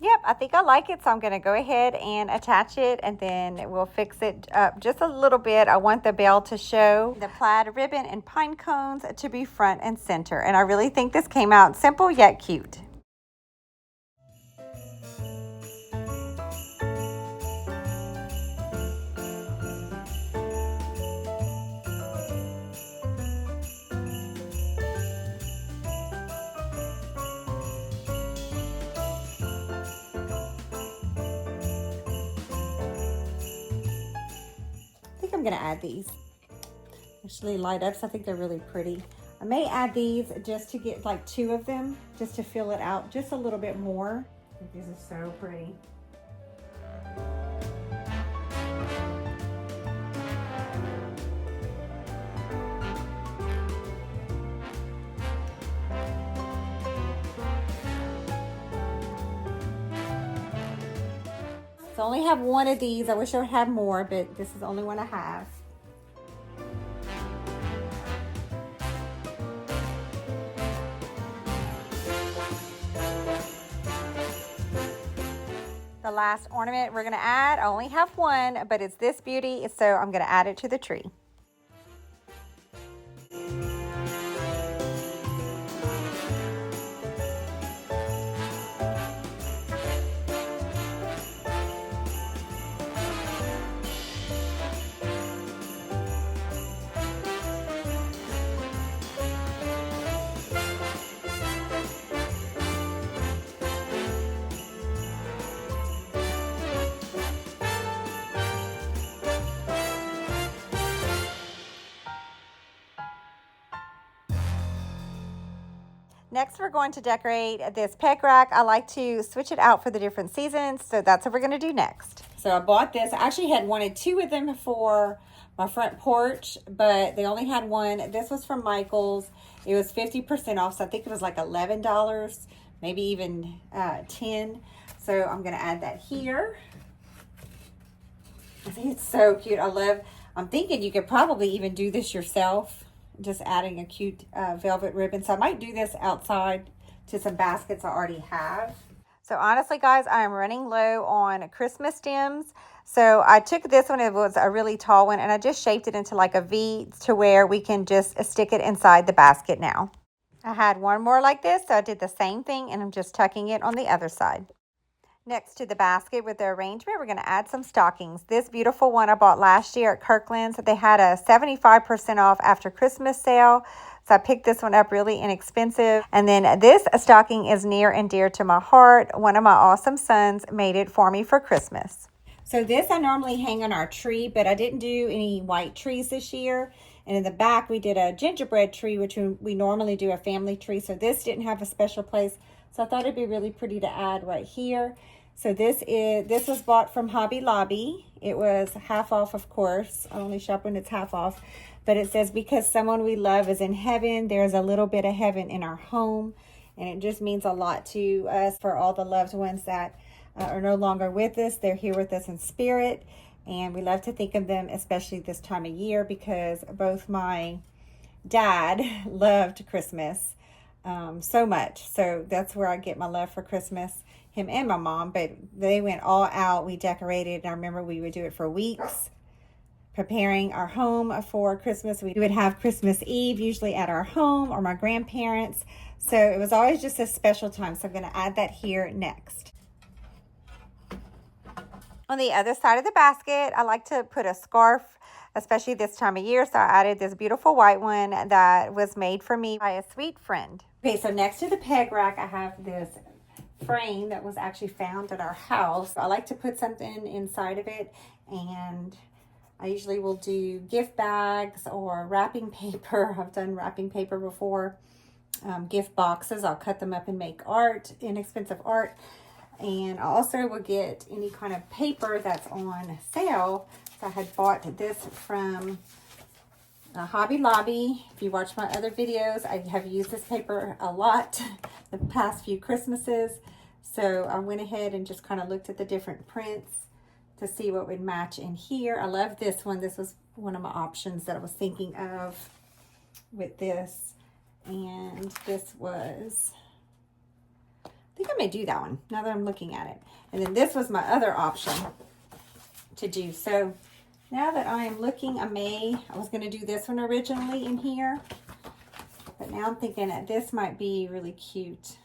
Yep, I think I like it, so I'm going to go ahead and attach it, and then we'll fix it up just a little bit. I want the bell to show, the plaid ribbon and pine cones to be front and center, and I really think this came out simple yet cute. I'm gonna add these. Actually light up, so I think they're really pretty. I may add these just to get like 2 of them, just to fill it out just a little bit more. I think these are so pretty. So I only have 1 of these. I wish I would have more, but this is the only one I have. The last ornament we're gonna add, I only have 1, but it's this beauty, so I'm gonna add it to the tree. Next, we're going to decorate this peg rack. I like to switch it out for the different seasons, so that's what we're going to do next. So I bought this. I actually had wanted 2 of them for my front porch, but they only had 1. This was from Michael's. It was 50% off, so I think it was like $11, maybe even 10. So I'm going to add that here. I think it's so cute. I'm thinking you could probably even do this yourself. Just adding a cute velvet ribbon. So I might do this outside to some baskets I already have. So honestly, guys, I am running low on Christmas stems. So I took this one, it was a really tall one, and I just shaped it into like a V to where we can just stick it inside the basket now. I had 1 more like this, so I did the same thing, and I'm just tucking it on the other side. Next to the basket with the arrangement, we're going to add some stockings. This beautiful one I bought last year at Kirkland's. They had a 75% off after Christmas sale. So I picked this one up really inexpensive. And then this stocking is near and dear to my heart. One of my awesome sons made it for me for Christmas. So this I normally hang on our tree, but I didn't do any white trees this year. And in the back, we did a gingerbread tree, which we normally do a family tree. So this didn't have a special place. So I thought it'd be really pretty to add right here. So this was bought from Hobby Lobby. It was half off, of course. I only shop when it's half off. But it says, because someone we love is in heaven, there's a little bit of heaven in our home. And it just means a lot to us for all the loved ones that are no longer with us. They're here with us in spirit. And we love to think of them, especially this time of year, because both my dad loved Christmas so much. So that's where I get my love for Christmas. Him and my mom, but they went all out. We decorated, and I remember we would do it for weeks, preparing our home for Christmas. We would have Christmas Eve usually at our home or my grandparents. So it was always just a special time. So I'm going to add that here next. On the other side of the basket, I like to put a scarf, especially this time of year. So I added this beautiful white one that was made for me by a sweet friend. Okay, so next to the peg rack, I have this frame that was actually found at our house. I like to put something inside of it, and I usually will do gift bags or wrapping paper. I've done wrapping paper before. Gift boxes, I'll cut them up and make art, inexpensive art. And I also will get any kind of paper that's on sale. So I had bought this from Hobby Lobby. If you watch my other videos, I have used this paper a lot the past few Christmases. So I went ahead and just kind of looked at the different prints to see what would match in here. I love this one. This was one of my options that I was thinking of with this. And this was, I think I may do that one now that I'm looking at it. And then this was my other option to do. So now that I am looking, I was going to do this one originally in here, but now I'm thinking that this might be really cute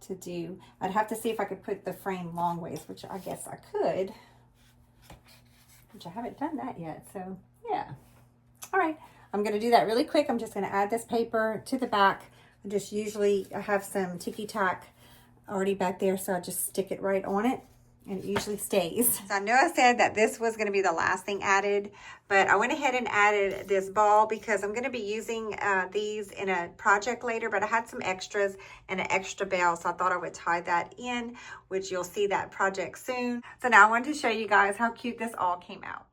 to do. I'd have to see if I could put the frame long ways, which I guess I could, which I haven't done that yet. So yeah. All right. I'm going to do that really quick. I'm just going to add this paper to the back. I have some Tiki Tack already back there, so I just stick it right on it. and it usually stays. So I know I said that this was going to be the last thing added, but I went ahead and added this ball because I'm going to be using these in a project later, but I had some extras and an extra bell, so I thought I would tie that in, which you'll see that project soon. So now I wanted to show you guys how cute this all came out.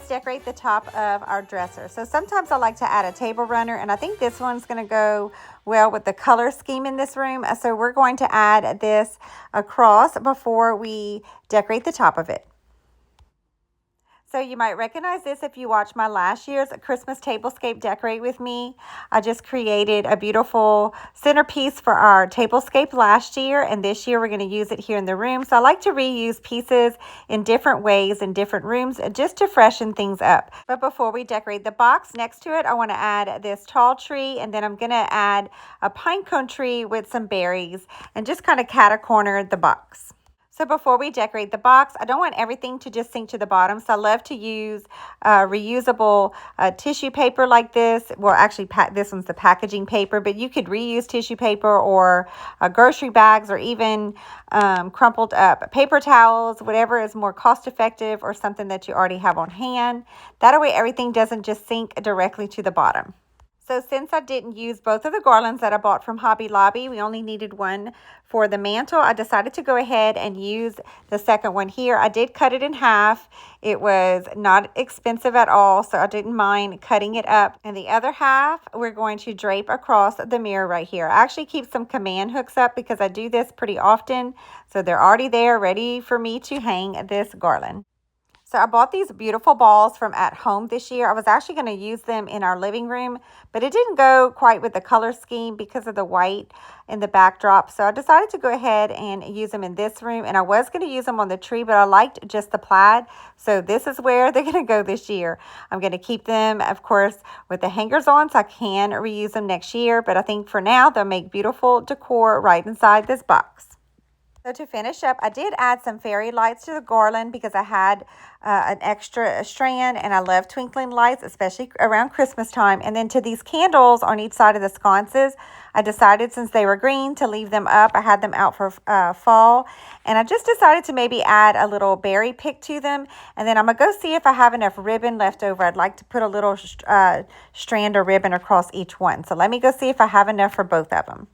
Decorate the top of our dresser. So sometimes I like to add a table runner, and I think this one's going to go well with the color scheme in this room. So we're going to add this across before we decorate the top of it. So you might recognize this if you watched my last year's Christmas tablescape decorate with me. I just created a beautiful centerpiece for our tablescape last year, and this year we're going to use it here in the room. So I like to reuse pieces in different ways in different rooms just to freshen things up. But before we decorate the box next to it, I want to add this tall tree, and then I'm going to add a pine cone tree with some berries and just kind of cat-a-corner the box. So before we decorate the box, I don't want everything to just sink to the bottom. So I love to use reusable tissue paper like this. Well, actually, this one's the packaging paper, but you could reuse tissue paper or grocery bags or even crumpled up paper towels, whatever is more cost effective or something that you already have on hand. That way everything doesn't just sink directly to the bottom. So since I didn't use both of the garlands that I bought from Hobby Lobby, we only needed one for the mantle. I decided to go ahead and use the second one here. I did cut it in half. It was not expensive at all, so I didn't mind cutting it up. And the other half, we're going to drape across the mirror right here. I actually keep some command hooks up because I do this pretty often. So they're already there, ready for me to hang this garland. So I bought these beautiful balls from At Home this year. I was actually going to use them in our living room, but it didn't go quite with the color scheme because of the white in the backdrop. So I decided to go ahead and use them in this room, and I was going to use them on the tree, but I liked just the plaid. So this is where they're going to go this year. I'm going to keep them, of course, with the hangers on so I can reuse them next year, but I think for now they'll make beautiful decor right inside this box. So to finish up, I did add some fairy lights to the garland because I had an extra strand, and I love twinkling lights, especially around Christmas time. And then to these candles on each side of the sconces, I decided since they were green to leave them up. I had them out for fall, and I just decided to maybe add a little berry pick to them. And then I'm going to go see if I have enough ribbon left over. I'd like to put a little strand of ribbon across each one. So let me go see if I have enough for both of them.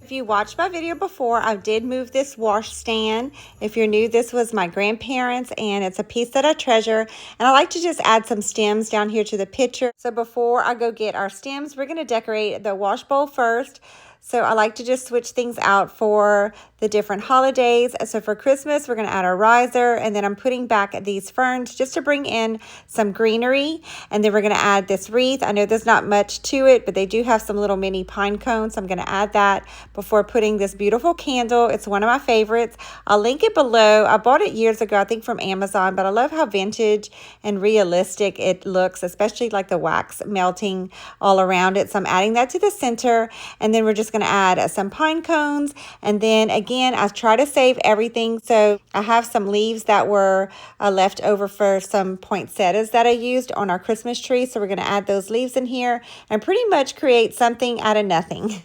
If you watched my video before, I did move this wash stand. If you're new, this was my grandparents, and it's a piece that I treasure. And I like to just add some stems down here to the picture. So before I go get our stems, we're going to decorate the wash bowl first. So I like to just switch things out for the different holidays. So for Christmas, we're going to add our riser, and then I'm putting back these ferns just to bring in some greenery. And then we're going to add this wreath. I know there's not much to it, but they do have some little mini pine cones. So I'm going to add that before putting this beautiful candle. It's one of my favorites. I'll link it below. I bought it years ago, I think from Amazon, but I love how vintage and realistic it looks, especially like the wax melting all around it. So I'm adding that to the center, and then we're just going to add some pine cones. And then again, I try to save everything. So I have some leaves that were left over for some poinsettias that I used on our Christmas tree. So we're going to add those leaves in here and pretty much create something out of nothing.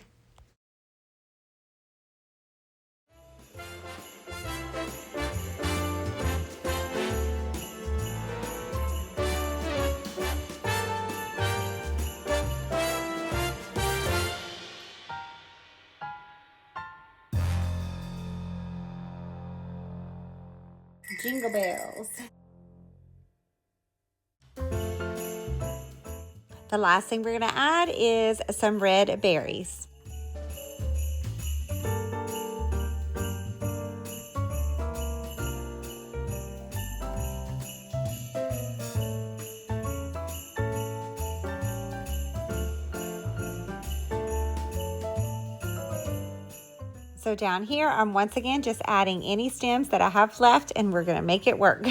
Jingle bells. The last thing we're going to add is some red berries. So down here, I'm once again just adding any stems that I have left, and we're going to make it work.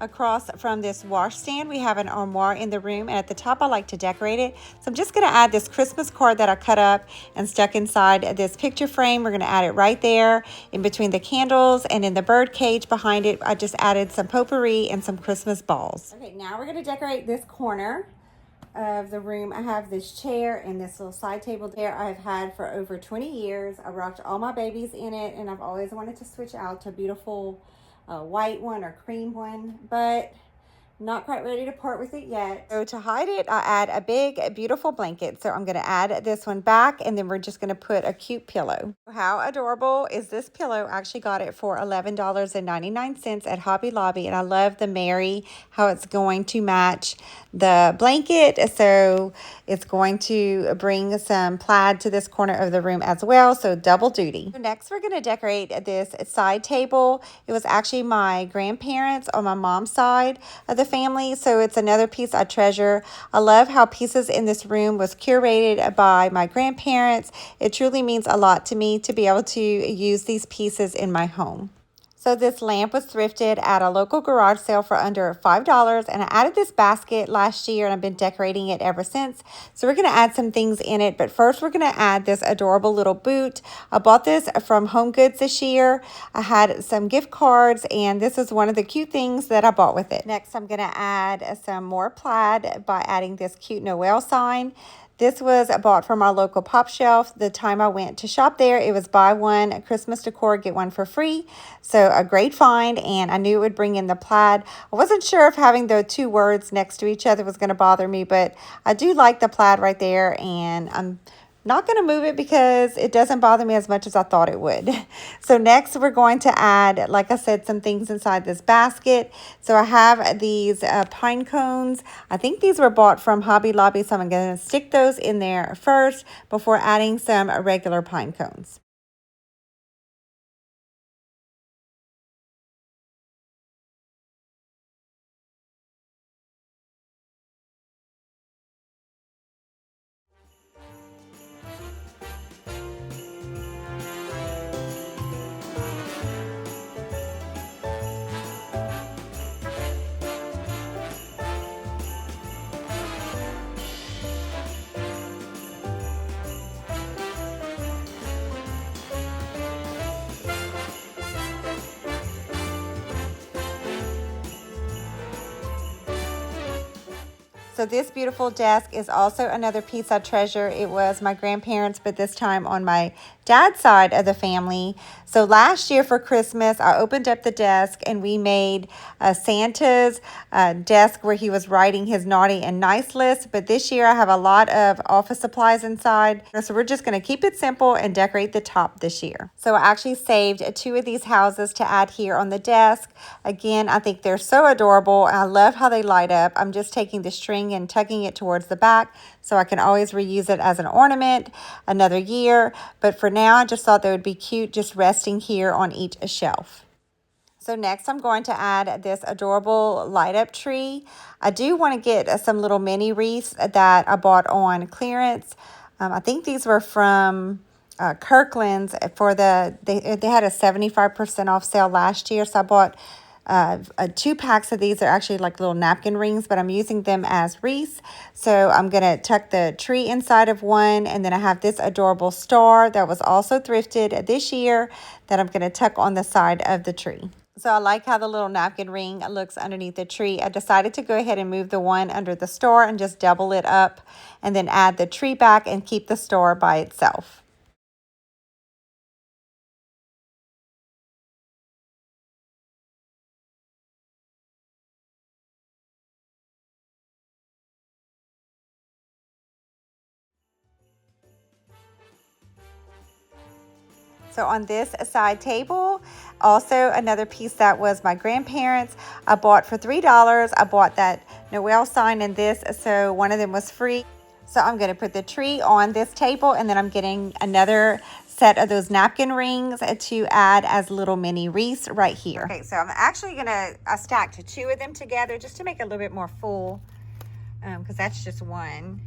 Across from this washstand, we have an armoire in the room, and at the top I like to decorate it. So I'm just going to add this Christmas card that I cut up and stuck inside this picture frame. We're going to add it right there in between the candles, and in the bird cage behind it I just added some potpourri and some Christmas balls. Okay, now we're going to decorate this corner of the room. I have this chair and this little side table there I've had for over 20 years. I rocked all my babies in it, and I've always wanted to switch out to a beautiful white one or cream one, but not quite ready to part with it yet. So to hide it, I add a big, beautiful blanket. So I'm going to add this one back, and then we're just going to put a cute pillow. How adorable is this pillow? I actually got it for $11.99 at Hobby Lobby, and I love the Mary, how it's going to match the blanket. So it's going to bring some plaid to this corner of the room as well. So double duty. Next, we're going to decorate this side table. It was actually my grandparents on my mom's side of the family, so it's another piece I treasure. I love how pieces in this room was curated by my grandparents. It truly means a lot to me to be able to use these pieces in my home. So this lamp was thrifted at a local garage sale for under $5, and I added this basket last year, and I've been decorating it ever since. So we're going to add some things in it, but first we're going to add this adorable little boot. I bought this from Home Goods this year. I had some gift cards, and this is one of the cute things that I bought with it. Next, I'm going to add some more plaid by adding this cute Noel sign. This was bought from our local pop shelf. The time I went to shop there, it was buy one Christmas decor, get one for free. So a great find, and I knew it would bring in the plaid. I wasn't sure if having the two words next to each other was going to bother me, but I do like the plaid right there, and I'm not going to move it because it doesn't bother me as much as I thought it would. So next we're going to add, like I said, some things inside this basket. So I have these pine cones. I think these were bought from Hobby Lobby, so I'm going to stick those in there first before adding some regular pine cones. So this beautiful desk is also another piece I treasure. It was my grandparents, but this time on my dad's side of the family. So last year for Christmas, I opened up the desk and we made Santa's desk where he was writing his naughty and nice list. But this year I have a lot of office supplies inside. So we're just going to keep it simple and decorate the top this year. So I actually saved two of these houses to add here on the desk. Again, I think they're so adorable. I love how they light up. I'm just taking the string and tucking it towards the back so I can always reuse it as an ornament another year. But for now, I just thought they would be cute just resting here on each shelf. So next I'm going to add this adorable light up tree. I do want to get some little mini wreaths that I bought on clearance. I think these were from Kirkland's for they had a 75% off sale last year. So I bought 2 packs of these. They're actually like little napkin rings, but I'm using them as wreaths. So I'm going to tuck the tree inside of one, and then I have this adorable star that was also thrifted this year that I'm going to tuck on the side of the tree. So I like how the little napkin ring looks underneath the tree. I decided to go ahead and move the one under the star and just double it up and then add the tree back and keep the star by itself. So on this side table, also another piece that was my grandparents, I bought for $3. I bought that Noel sign and this, so one of them was free. So I'm going to put the tree on this table, and then I'm getting another set of those napkin rings to add as little mini wreaths right here. Okay, so I'm actually going to stack two of them together just to make it a little bit more full, because that's just one.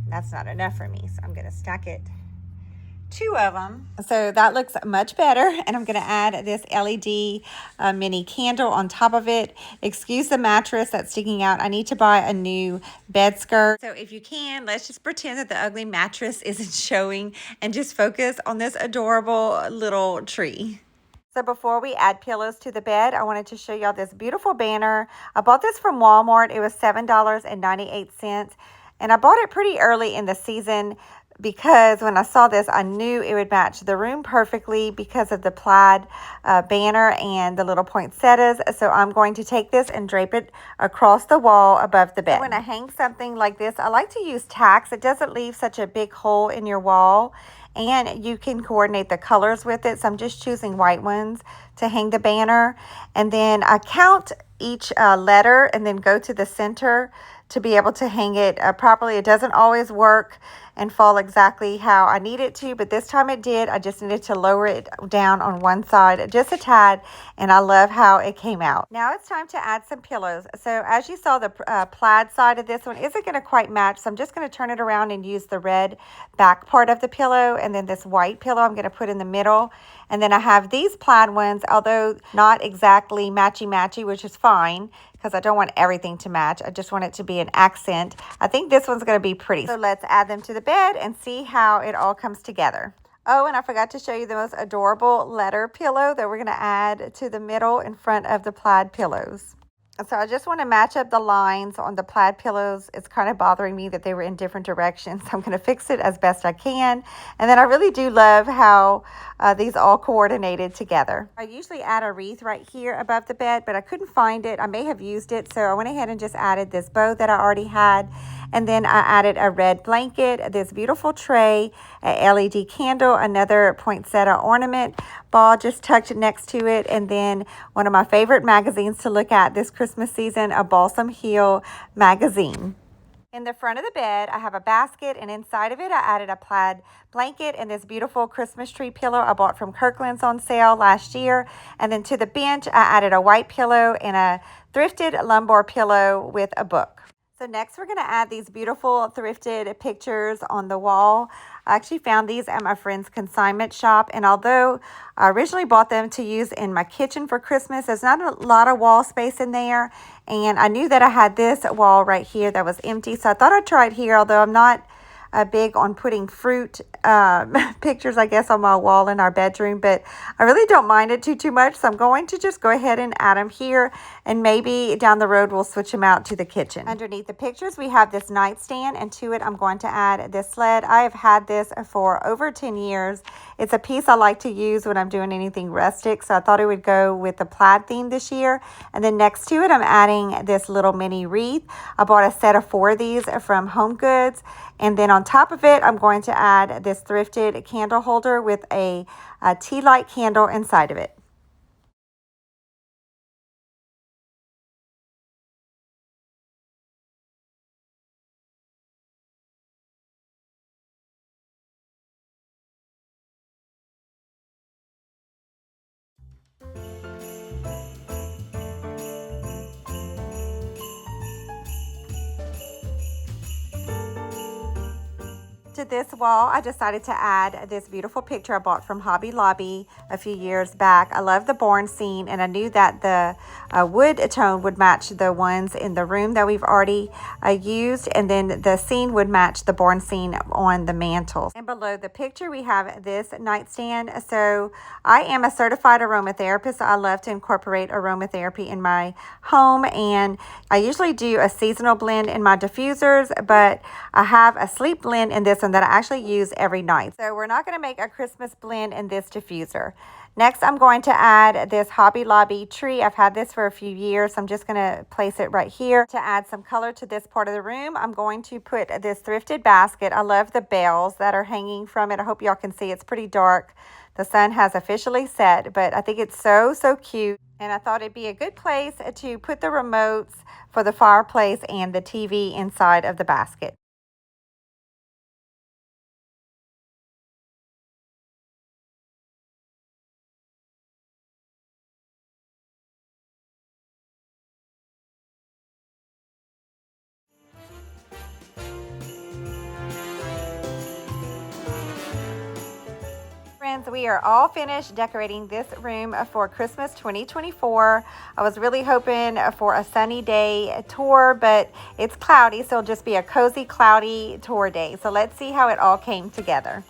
That's not enough for me, so I'm going to stack it two of them. So that looks much better, and I'm going to add this LED mini candle on top of it. Excuse the mattress that's sticking out. I need to buy a new bed skirt. So if you can, let's just pretend that the ugly mattress isn't showing and just focus on this adorable little tree. So before we add pillows to the bed, I wanted to show y'all this beautiful banner. I bought this from Walmart. It was $7.98, and I bought it pretty early in the season because when I saw this, I knew it would match the room perfectly because of the plaid banner and the little poinsettias. So I'm going to take this and drape it across the wall above the bed. So when I hang something like this, I like to use tacks. It doesn't leave such a big hole in your wall, and you can coordinate the colors with it. So I'm just choosing white ones to hang the banner. And then I count each letter and then go to the center to be able to hang it properly. It doesn't always work and fall exactly how I need it to, but this time it did. I just needed to lower it down on one side just a tad, and I love how it came out. Now it's time to add some pillows. So as you saw, the plaid side of this one isn't going to quite match, so I'm just going to turn it around and use the red back part of the pillow, and then this white pillow I'm going to put in the middle. And then I have these plaid ones, although not exactly matchy-matchy, which is fine because I don't want everything to match. I just want it to be an accent. I think this one's going to be pretty. So let's add them to the bed and see how it all comes together. Oh, and I forgot to show you the most adorable letter pillow that we're going to add to the middle in front of the plaid pillows. So I just want to match up the lines on the plaid pillows. It's kind of bothering me that they were in different directions. So I'm going to fix it as best I can. And then I really do love how these all coordinated together. I usually add a wreath right here above the bed, but I couldn't find it. I may have used it. So I went ahead and just added this bow that I already had. And then I added a red blanket, this beautiful tray, a LED candle, another poinsettia ornament ball just tucked next to it, and then one of my favorite magazines to look at this Christmas season, a Balsam Hill magazine. In the front of the bed, I have a basket, and inside of it, I added a plaid blanket and this beautiful Christmas tree pillow I bought from Kirkland's on sale last year. And then to the bench, I added a white pillow and a thrifted lumbar pillow with a book. So next we're going to add these beautiful thrifted pictures on the wall. I actually found these at my friend's consignment shop, and although I originally bought them to use in my kitchen for Christmas, there's not a lot of wall space in there, and I knew that I had this wall right here that was empty, so I thought I'd try it here, although I'm not big on putting fruit pictures, I guess, on my wall in our bedroom, but I really don't mind it too much, so I'm going to just go ahead and add them here, and maybe down the road we'll switch them out to the kitchen. Underneath the pictures, we have this nightstand, and to it I'm going to add this sled. I have had this for over 10 years. It's a piece I like to use when I'm doing anything rustic, so I thought it would go with the plaid theme this year. And then next to it, I'm adding this little mini wreath. I bought a set of 4 of these from Home Goods. And then on top of it, I'm going to add this thrifted candle holder with a tea light candle inside of it. To this wall, I decided to add this beautiful picture I bought from Hobby Lobby a few years back. I love the barn scene, and I knew that the wood tone would match the ones in the room that we've already used, and then the scene would match the barn scene on the mantle. And below the picture, we have this nightstand. So I am a certified aromatherapist. I love to incorporate aromatherapy in my home, and I usually do a seasonal blend in my diffusers, but I have a sleep blend in this one that I actually use every night. So we're not going to make a Christmas blend in this diffuser. Next, I'm going to add this Hobby Lobby tree. I've had this for a few years. I'm just going to place it right here to add some color to this part of the room. I'm going to put this thrifted basket. I love the bells that are hanging from it. I hope y'all can see it's pretty dark. The sun has officially set, but I think it's so cute. And I thought it'd be a good place to put the remotes for the fireplace and the TV inside of the basket. Friends, we are all finished decorating this room for Christmas 2024. I was really hoping for a sunny day tour, but it's cloudy, so it'll just be a cozy, cloudy tour day. So let's see how it all came together.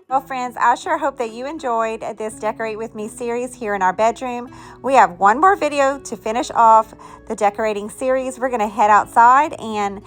Well, friends, I sure hope that you enjoyed this Decorate With Me series here in our bedroom. We have one more video to finish off the decorating series. We're going to head outside and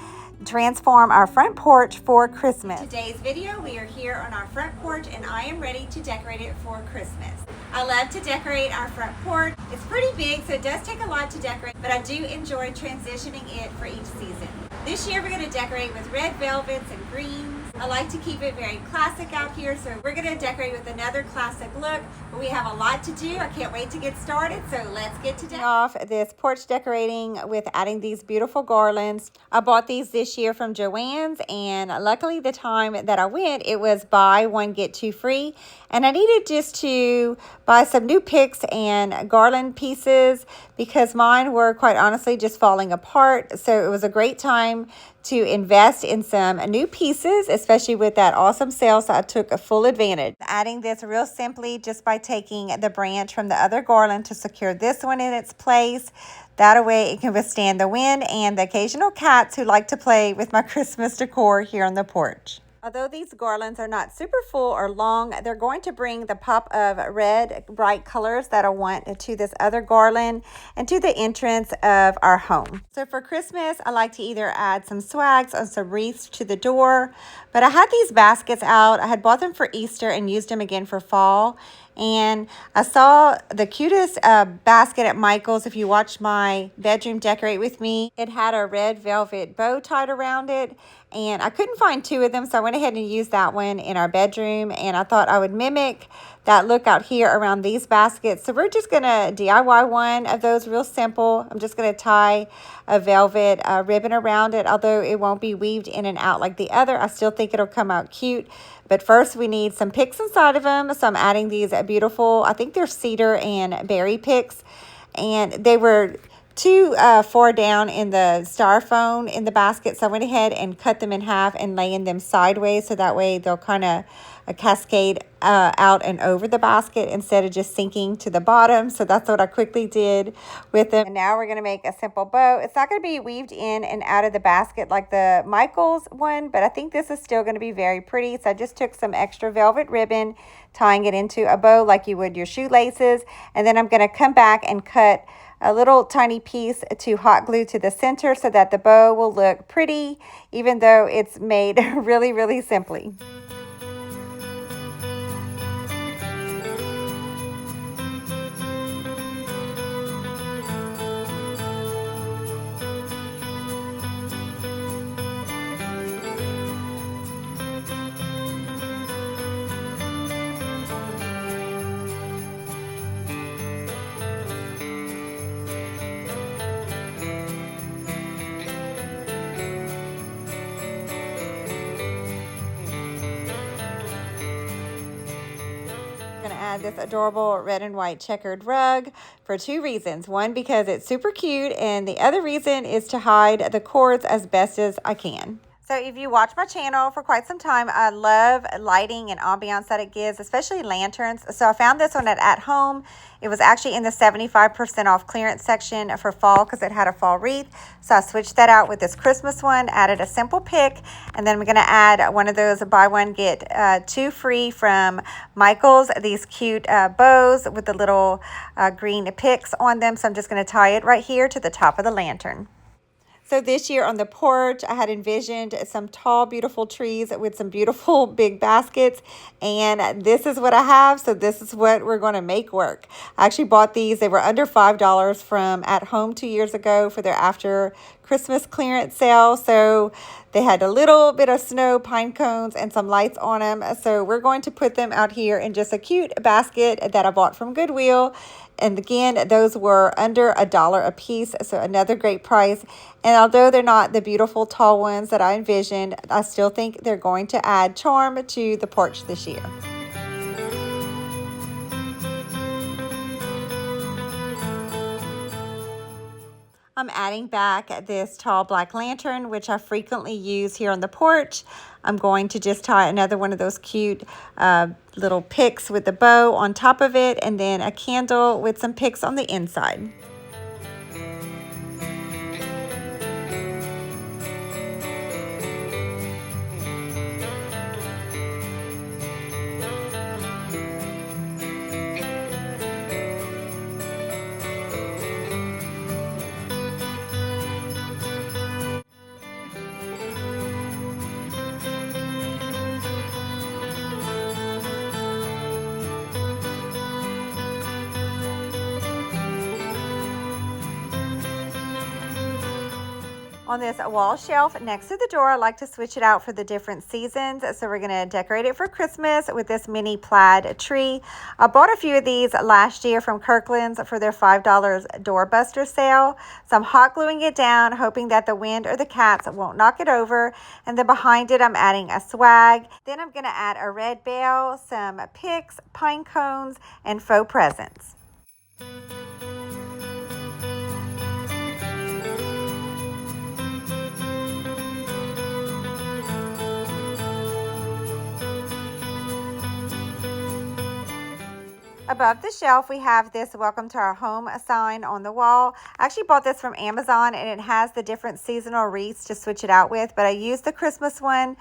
transform our front porch for Christmas. In today's video, we are here on our front porch and I am ready to decorate it for Christmas. I love to decorate our front porch. It's pretty big, so it does take a lot to decorate, but I do enjoy transitioning it for each season. This year we're going to decorate with red velvets and greens. I like to keep it very classic out here, so we're going to decorate with another classic look, but we have a lot to do. I can't wait to get started, so let's get to off this porch decorating with adding these beautiful garlands. I bought these this year from Joann's, and luckily the time that I went, it was buy one get two free, and I needed just to buy some new picks and garland pieces because mine were quite honestly just falling apart, so it was a great time to invest in some new pieces, especially with that awesome sale, so I took a full advantage. Adding this real simply just by taking the branch from the other garland to secure this one in its place. That way it can withstand the wind and the occasional cats who like to play with my Christmas decor here on the porch. Although these garlands are not super full or long, they're going to bring the pop of red, bright colors that I want to this other garland and to the entrance of our home. So for Christmas, I like to either add some swags or some wreaths to the door, but I had these baskets out. I had bought them for Easter and used them again for fall. And I saw the cutest basket at Michael's. If you watch my bedroom decorate with me, it had a red velvet bow tied around it. And I couldn't find two of them, so I went ahead and used that one in our bedroom. And I thought I would mimic that look out here around these baskets. So we're just going to DIY one of those real simple. I'm just going to tie a velvet ribbon around it. Although it won't be weaved in and out like the other, I still think it'll come out cute. But first we need some picks inside of them. So I'm adding these beautiful, I think they're cedar and berry picks. And they were too far down in the styrofoam in the basket, so I went ahead and cut them in half and laying them sideways so that way they'll kind of cascade out and over the basket instead of just sinking to the bottom. So that's what I quickly did with them. And now we're going to make a simple bow. It's not going to be weaved in and out of the basket like the Michael's one, but I think this is still going to be very pretty. So I just took some extra velvet ribbon, tying it into a bow like you would your shoelaces, and then I'm going to come back and cut a little tiny piece to hot glue to the center so that the bow will look pretty, even though it's made really, really simply. This adorable red and white checkered rug for two reasons. One, because it's super cute, and the other reason is to hide the cords as best as I can. So if you watch my channel for quite some time, I love lighting and ambiance that it gives, especially lanterns. So I found this one at Home. It was actually in the 75% off clearance section for fall because it had a fall wreath. So I switched that out with this Christmas one, added a simple pick, and then we're going to add one of those buy one get two free from Michael's. These cute bows with the little green picks on them. So I'm just going to tie it right here to the top of the lantern. So this year on the porch, I had envisioned some tall, beautiful trees with some beautiful big baskets. And this is what I have. So this is what we're going to make work. I actually bought these. They were under $5 from At Home 2 years ago for their after Christmas clearance sale. So they had a little bit of snow, pine cones, and some lights on them. So we're going to put them out here in just a cute basket that I bought from Goodwill. And again, those were under $1 a piece, so another great price. And although they're not the beautiful tall ones that I envisioned, I still think they're going to add charm to the porch this year. I'm adding back this tall black lantern, which I frequently use here on the porch. I'm going to just tie another one of those cute little picks with the bow on top of it, and then a candle with some picks on the inside. On this wall shelf next to the door, I like to switch it out for the different seasons. So we're going to decorate it for Christmas with this mini plaid tree. I bought a few of these last year from Kirkland's for their $5 doorbuster sale. So I'm hot gluing it down, hoping that the wind or the cats won't knock it over. And then behind it, I'm adding a swag. Then I'm going to add a red bell, some picks, pine cones, and faux presents. Above the shelf, we have this welcome to our home sign on the wall. I actually bought this from Amazon, and it has the different seasonal wreaths to switch it out with, but I used the Christmas one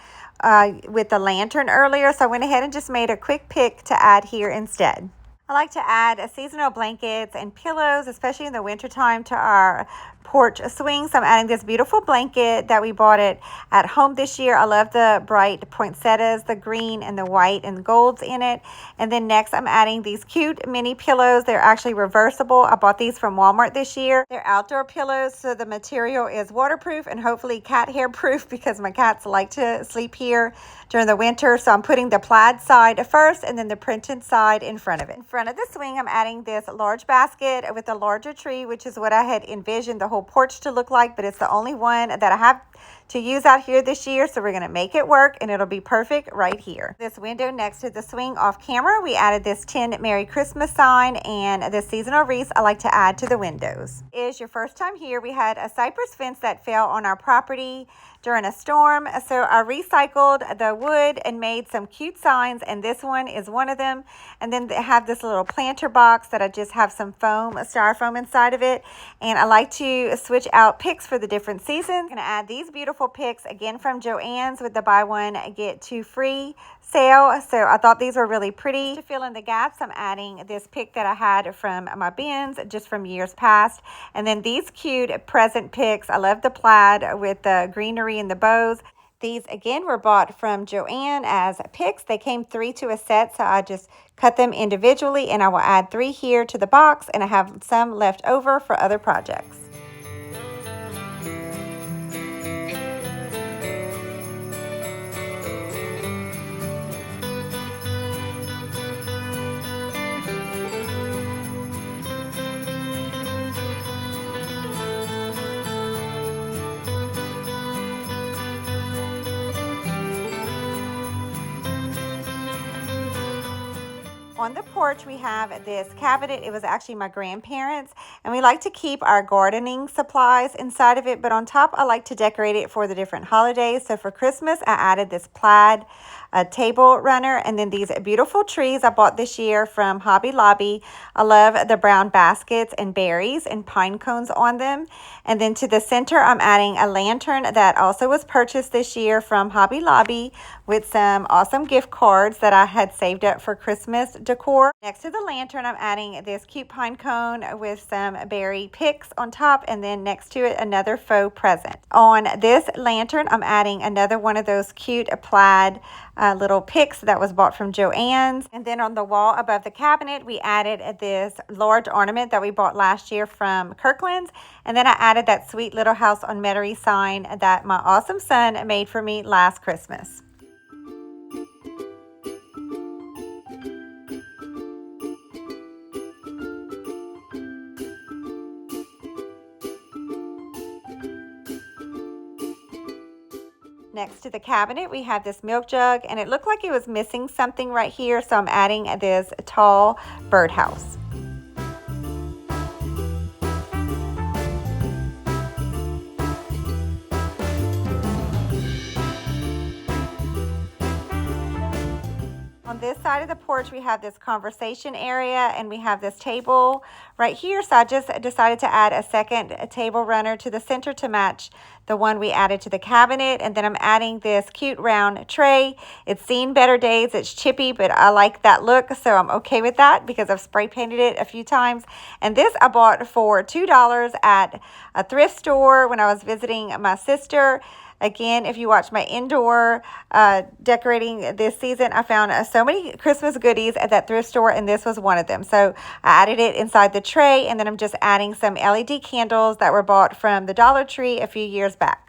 with the lantern earlier, so I went ahead and just made a quick pick to add here instead. I like to add seasonal blankets and pillows, especially in the wintertime, to our porch swing. So I'm adding this beautiful blanket that we bought it at home this year. I love the bright poinsettias, the green and the white and golds in it. And then next I'm adding these cute mini pillows. They're actually reversible. I bought these from Walmart this year. They're outdoor pillows, so the material is waterproof and hopefully cat hair proof because my cats like to sleep here during the winter. So I'm putting the plaid side first and then the printed side in front of it. In front of the swing, I'm adding this large basket with a larger tree, which is what I had envisioned the whole porch to look like, but it's the only one that I have to use out here this year, so we're going to make it work and it'll be perfect right here. This window next to the swing off camera, we added this 10 Merry Christmas sign and the seasonal wreaths I like to add to the windows. Is your first time here, we had a cypress fence that fell on our property during a storm, so I recycled the wood and made some cute signs, and this one is one of them. And then they have this little planter box that I just have some styrofoam inside of it, and I like to switch out picks for the different seasons. I'm gonna add these beautiful picks again from Joann's with the buy one get two free sale. So I thought these were really pretty. To fill in the gaps, I'm adding this pick that I had from my bins just from years past, and then these cute present picks. I love the plaid with the greenery and the bows. These again were bought from Joann as picks. They came 3 to a set, so I just cut them individually, and I will add 3 here to the box, and I have some left over for other projects. On the porch, we have this cabinet. It was actually my grandparents', and we like to keep our gardening supplies inside of it, but on top, I like to decorate it for the different holidays. So for Christmas, I added this plaid table runner, and then these beautiful trees I bought this year from Hobby Lobby. I love the brown baskets and berries and pine cones on them. And then to the center, I'm adding a lantern that also was purchased this year from Hobby Lobby with some awesome gift cards that I had saved up for Christmas decor. Next to the lantern, I'm adding this cute pine cone with some berry picks on top, and then next to it, another faux present. On this lantern, I'm adding another one of those cute plaid little picks that was bought from Joann's. And then on the wall above the cabinet, we added this large ornament that we bought last year from Kirkland's. And then I added that sweet little house on Metairie sign that my awesome son made for me last Christmas. Next to the cabinet, we have this milk jug, and it looked like it was missing something right here, so I'm adding this tall birdhouse. On this side of the porch, we have this conversation area, and we have this table right here. So I just decided to add a second table runner to the center to match the one we added to the cabinet. And then I'm adding this cute round tray. It's seen better days. It's chippy, but I like that look, so I'm okay with that because I've spray painted it a few times. And this I bought for $2 at a thrift store when I was visiting my sister. Again, if you watch my indoor decorating this season, I found so many Christmas goodies at that thrift store, and this was one of them. So I added it inside the tray, and then I'm just adding some LED candles that were bought from the Dollar Tree a few years back.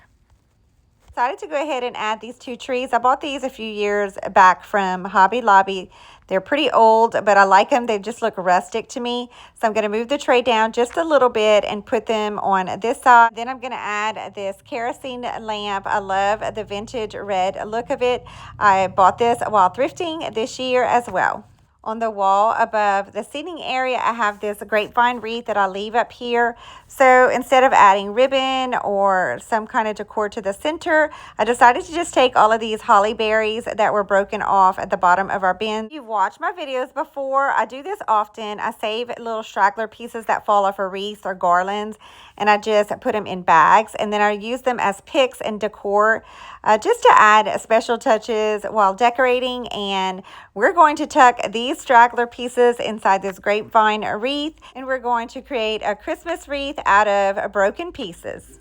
Decided to go ahead and add these two trees. I bought these a few years back from Hobby Lobby. They're pretty old, but I like them. They just look rustic to me. So I'm going to move the tray down just a little bit and put them on this side. Then I'm going to add this kerosene lamp. I love the vintage red look of it. I bought this while thrifting this year as well. On the wall above the seating area, I have this grapevine wreath that I leave up here. So instead of adding ribbon or some kind of decor to the center, I decided to just take all of these holly berries that were broken off at the bottom of our bin. If you've watched my videos before, I do this often. I save little straggler pieces that fall off a wreath or garlands, and I just put them in bags, and then I use them as picks and decor just to add special touches while decorating. And we're going to tuck these straggler pieces inside this grapevine wreath, and we're going to create a Christmas wreath out of broken pieces.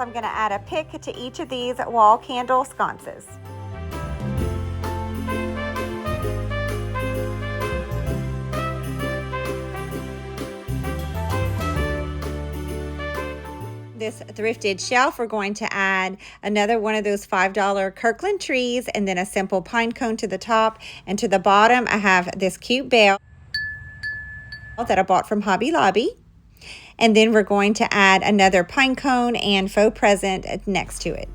I'm going to add a pick to each of these wall candle sconces. This thrifted shelf, we're going to add another one of those $5 Kirkland trees, and then a simple pine cone to the top. And to the bottom, I have this cute bell that I bought from Hobby Lobby. And then we're going to add another pine cone and faux present next to it.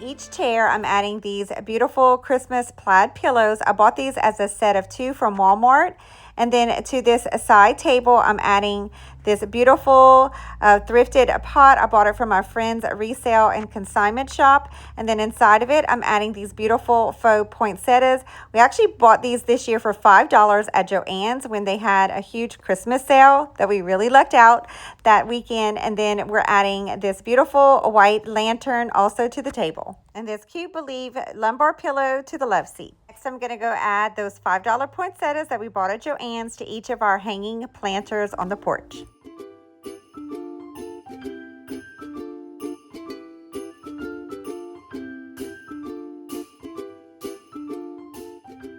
Each chair, I'm adding these beautiful Christmas plaid pillows. I bought these as a set of 2 from Walmart. And then to this side table, I'm adding this beautiful thrifted pot. I bought it from my friend's resale and consignment shop. And then inside of it, I'm adding these beautiful faux poinsettias. We actually bought these this year for $5 at Joann's when they had a huge Christmas sale that we really lucked out that weekend. And then we're adding this beautiful white lantern also to the table. And this cute Believe lumbar pillow to the love seat. Next, I'm going to go add those $5 poinsettias that we bought at Joann's to each of our hanging planters on the porch.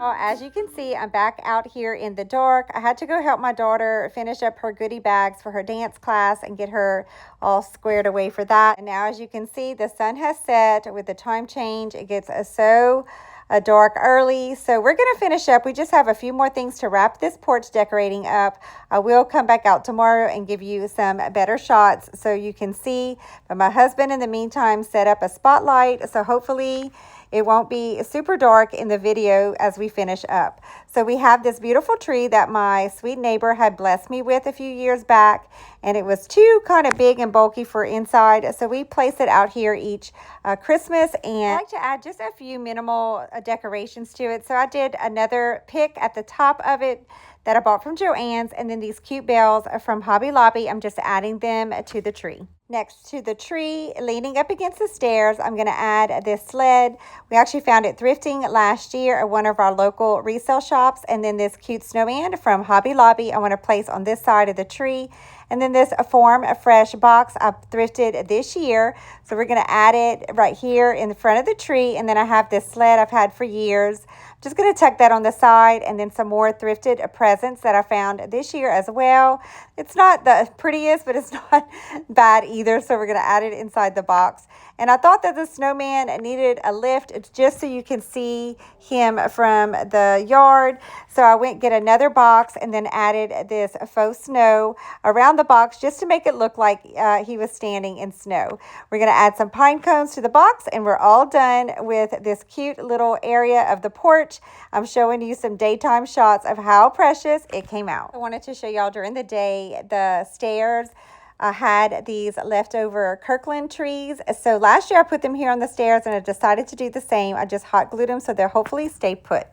Well, as you can see, I'm back out here in the dark. I had to go help my daughter finish up her goodie bags for her dance class and get her all squared away for that. And now, as you can see, the sun has set with the time change. It gets so dark early. So we're going to finish up. We just have a few more things to wrap this porch decorating up. I will come back out tomorrow and give you some better shots so you can see. But my husband, in the meantime, set up a spotlight. So hopefully it won't be super dark in the video as we finish up. So we have this beautiful tree that my sweet neighbor had blessed me with a few years back, and it was too kind of big and bulky for inside. So we place it out here each Christmas, and I like to add just a few minimal decorations to it. So I did another pick at the top of it that I bought from Joann's, and then these cute bells from Hobby Lobby. I'm just adding them to the tree. Next to the tree, leaning up against the stairs, I'm going to add this sled. We actually found it thrifting last year at one of our local resale shops. And then this cute snowman from Hobby Lobby I want to place on this side of the tree. And then this Form Fresh box I thrifted this year. So we're going to add it right here in the front of the tree. And then I have this sled I've had for years. Just going to tuck that on the side, and then some more thrifted presents that I found this year as well. It's not the prettiest, but it's not bad either, so we're going to add it inside the box. And I thought that the snowman needed a lift. It's just so you can see him from the yard. So I went get another box and then added this faux snow around the box just to make it look like he was standing in snow. We're going to add some pine cones to the box, and we're all done with this cute little area of the porch. I'm showing you some daytime shots of how precious it came out. I wanted to show y'all during the day the stairs. I had these leftover Kirkland trees. So last year I put them here on the stairs, and I decided to do the same. I just hot glued them so they'll hopefully stay put.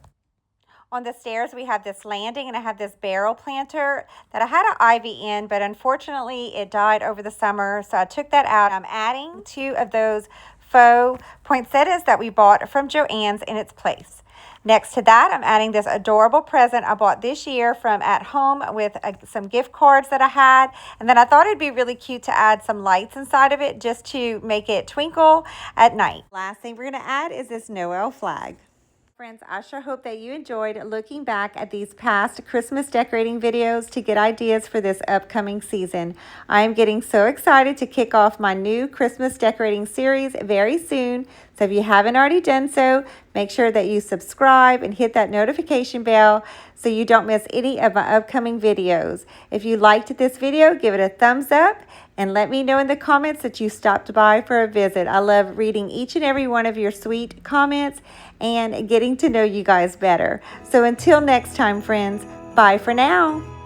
On the stairs, we have this landing, and I have this barrel planter that I had an ivy in, but unfortunately it died over the summer, so I took that out. I'm adding 2 of those faux poinsettias that we bought from Joann's in its place. Next to that, I'm adding this adorable present I bought this year from At Home with some gift cards that I had. And then I thought it'd be really cute to add some lights inside of it just to make it twinkle at night. Last thing we're going to add is this Noel flag. Friends, I sure hope that you enjoyed looking back at these past Christmas decorating videos to get ideas for this upcoming season. I am getting so excited to kick off my new Christmas decorating series very soon. So if you haven't already done so, make sure that you subscribe and hit that notification bell so you don't miss any of my upcoming videos. If you liked this video, give it a thumbs up and let me know in the comments that you stopped by for a visit. I love reading each and every one of your sweet comments and getting to know you guys better. So until next time, friends, bye for now.